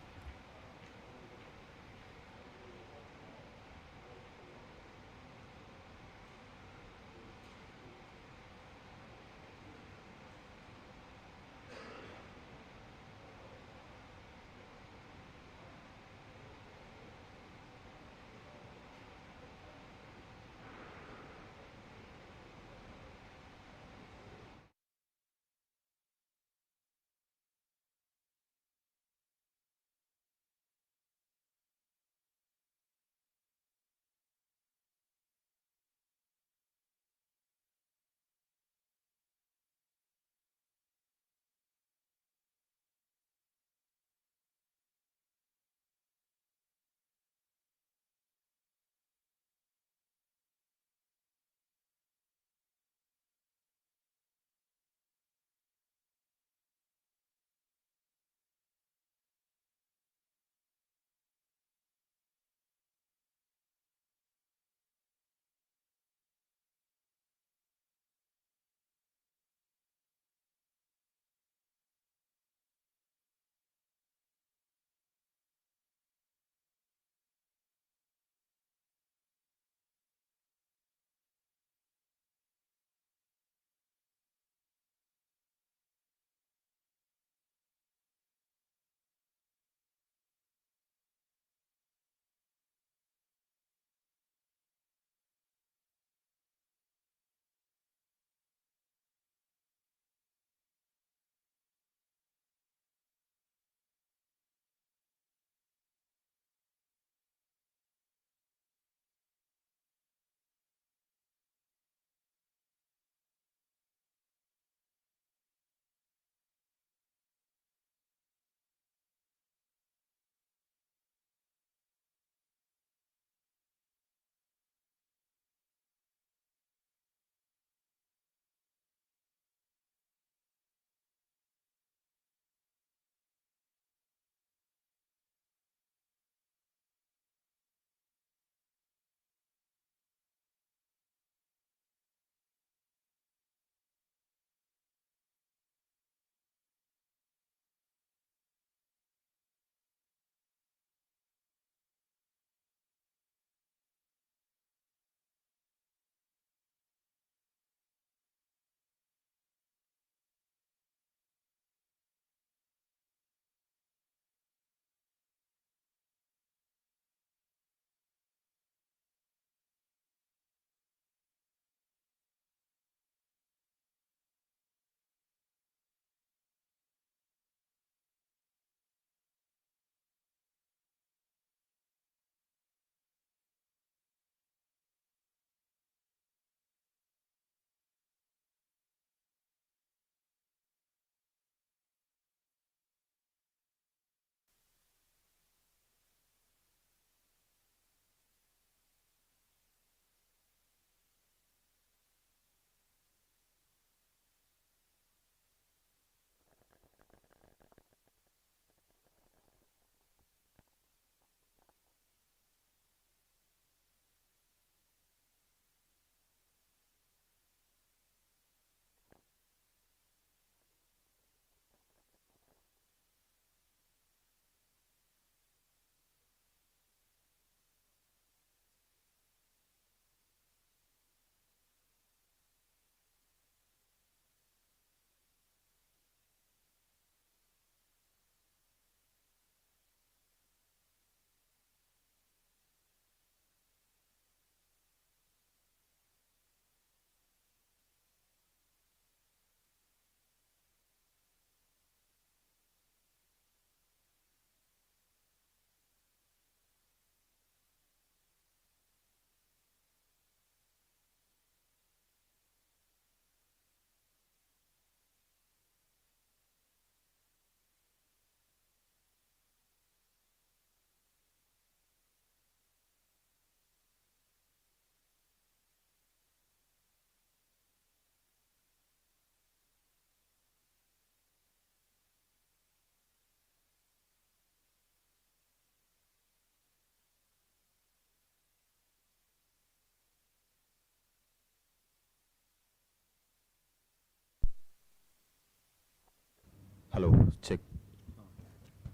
Hello, check.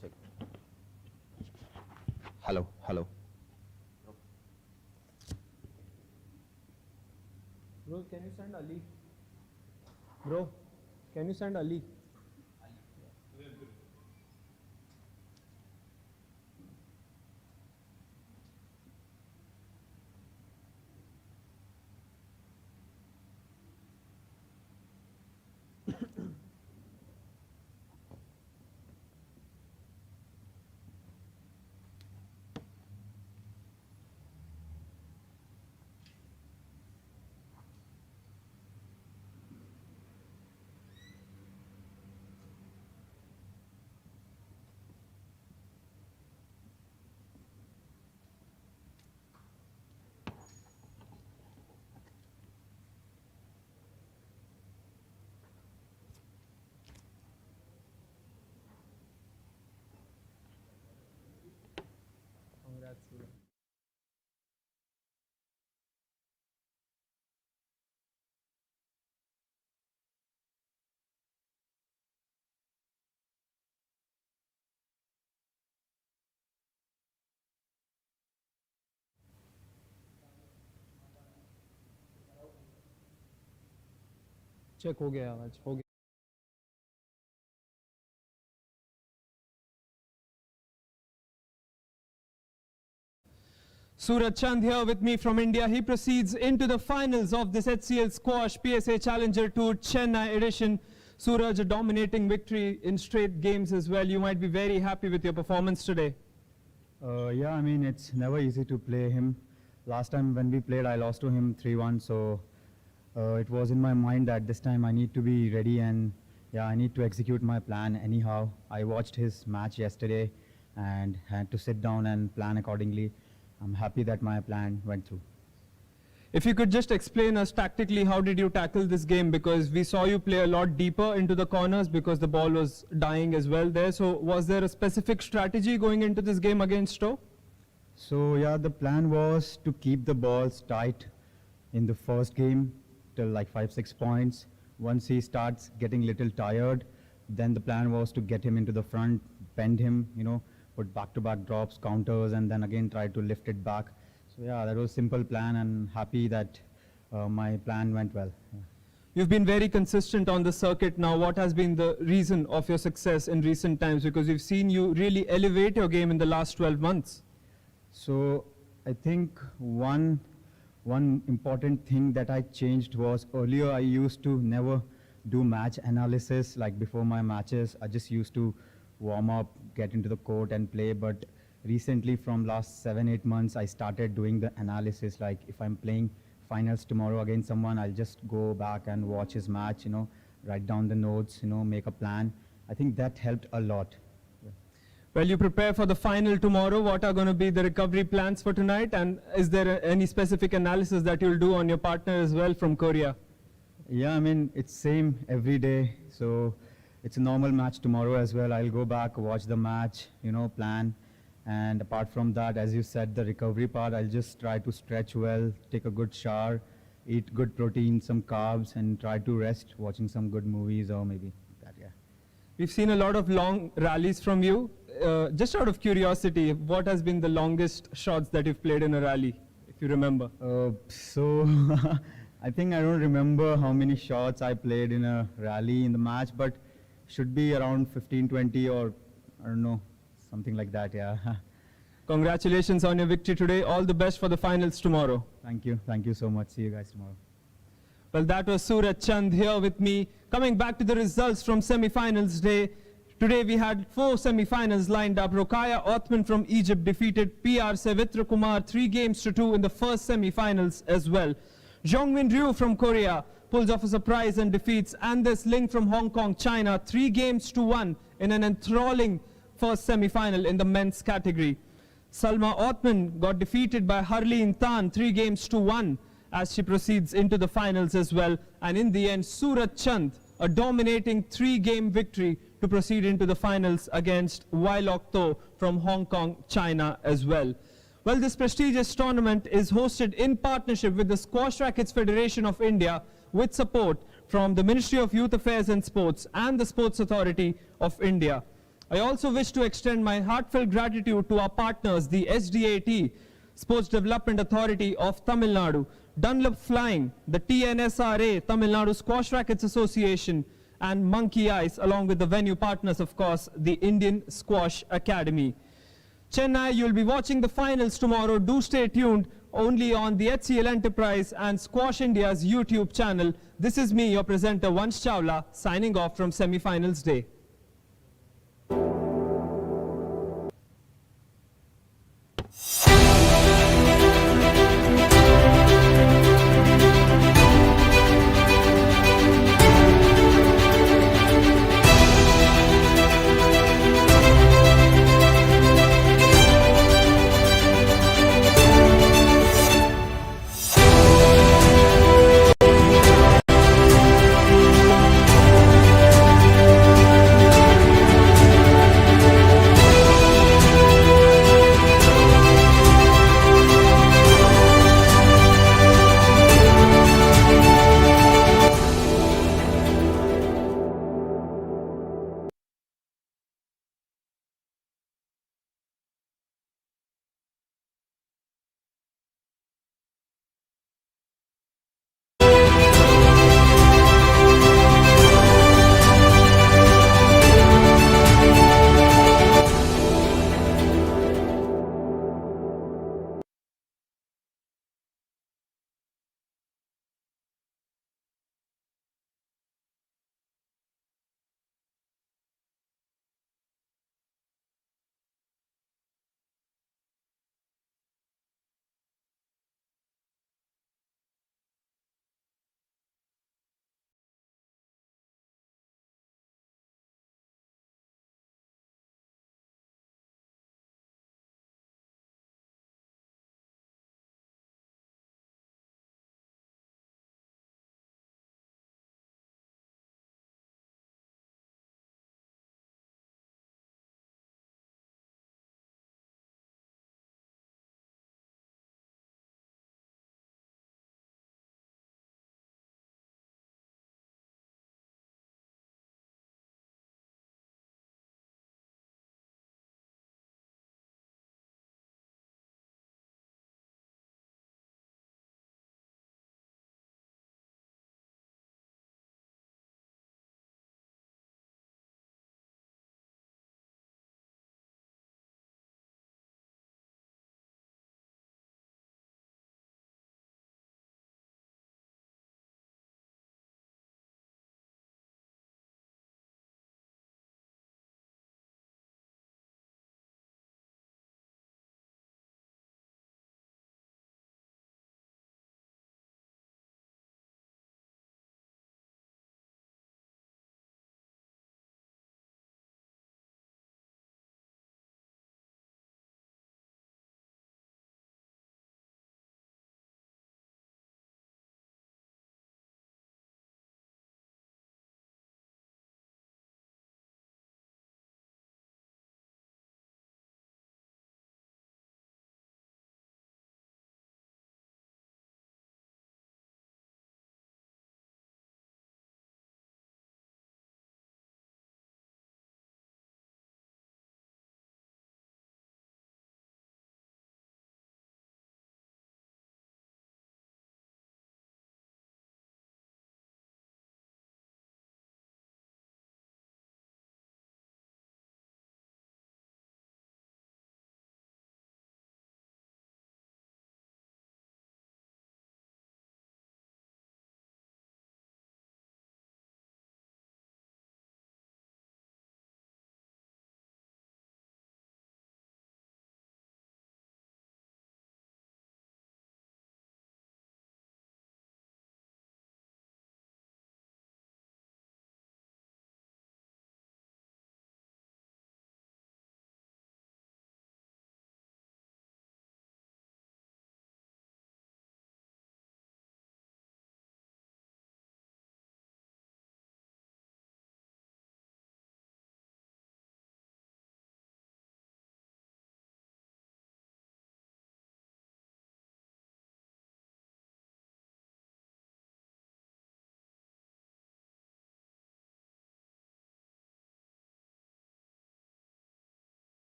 Check. Hello, hello.
Bro, can you send Ali? Bro, can you send Ali? Congrats, Suraj. Check हो गया आज हो गया Suraj Chand here with me from India. He proceeds into the finals of this HCL Squash PSA Challenger Tour Chennai edition. Suraj, a dominating victory in straight games as well. You might be very happy with your performance today.
Yeah, I mean, it's never easy to play him. Last time when we played, I lost to him 3-1, so it was in my mind that this time I need to be ready and yeah, I need to execute my plan anyhow. I watched his match yesterday and had to sit down and plan accordingly. I'm happy that my plan went through.
If you could just explain us tactically, how did you tackle this game? Because we saw you play a lot deeper into the corners because the ball was dying as well there. So was there a specific strategy going into this game against Stowe?
So yeah, the plan was to keep the balls tight in the first game till like 5-6 points. Once he starts getting little tired, then the plan was to get him into the front, bend him, put back-to-back drops, counters, and then again try to lift it back. So yeah, that was a simple plan, and happy that my plan went well. Yeah.
You've been very consistent on the circuit now. What has been the reason of your success in recent times? Because we've seen you really elevate your game in the last 12 months.
So I think one important thing that I changed was earlier I used to never do match analysis like before my matches. I just used to warm up, get into the court and play. But recently from last 7-8 months, I started doing the analysis. Like if I'm playing finals tomorrow against someone, I'll just go back and watch his match, write down the notes, make a plan. I think that helped a lot.
Well, you prepare for the final tomorrow. What are going to be the recovery plans for tonight? And is there any specific analysis that you'll do on your partner as well from Korea?
Yeah, I mean, it's same every day. So it's a normal match tomorrow as well. I'll go back, watch the match, plan. And apart from that, as you said, the recovery part, I'll just try to stretch well, take a good shower, eat good protein, some carbs, and try to rest watching some good movies or maybe that, yeah.
We've seen a lot of long rallies from you. Just out of curiosity, what has been the longest shots that you've played in a rally, if you remember?
So I think I don't remember how many shots I played in a rally in the match, but should be around 15, 20 or I don't know, something like that, yeah.
Congratulations on your victory today. All the best for the finals tomorrow.
Thank you. Thank you so much. See you guys tomorrow.
Well, that was Suraj Chand here with me. Coming back to the results from semi-finals day. Today we had 4 semi-finals lined up. Rokhaya Othman from Egypt defeated PR Savitra Kumar 3-2 in the first semi-finals as well. Jongmin Ryu from Korea pulls off a surprise and defeats Anders Ling from Hong Kong, China 3-1 in an enthralling first semi-final in the men's category. Salma Othman got defeated by Harleen Tan 3-1 as she proceeds into the finals as well. And in the end, Suraj Chand, a dominating 3-game victory to proceed into the finals against Wai Lok To from Hong Kong, China as well. Well, this prestigious tournament is hosted in partnership with the Squash Rackets Federation of India with support from the Ministry of Youth Affairs and Sports and the Sports Authority of India. I also wish to extend my heartfelt gratitude to our partners, the SDAT, Sports Development Authority of Tamil Nadu, Dunlop Flying, the TNSRA, Tamil Nadu Squash Rackets Association, and Monkey Eyes, along with the venue partners, of course, the Indian Squash Academy. Chennai, you'll be watching the finals tomorrow. Do stay tuned only on the HCL Enterprise and Squash India's YouTube channel. This is me, your presenter, Vansh Chawla, signing off from Semifinals Day.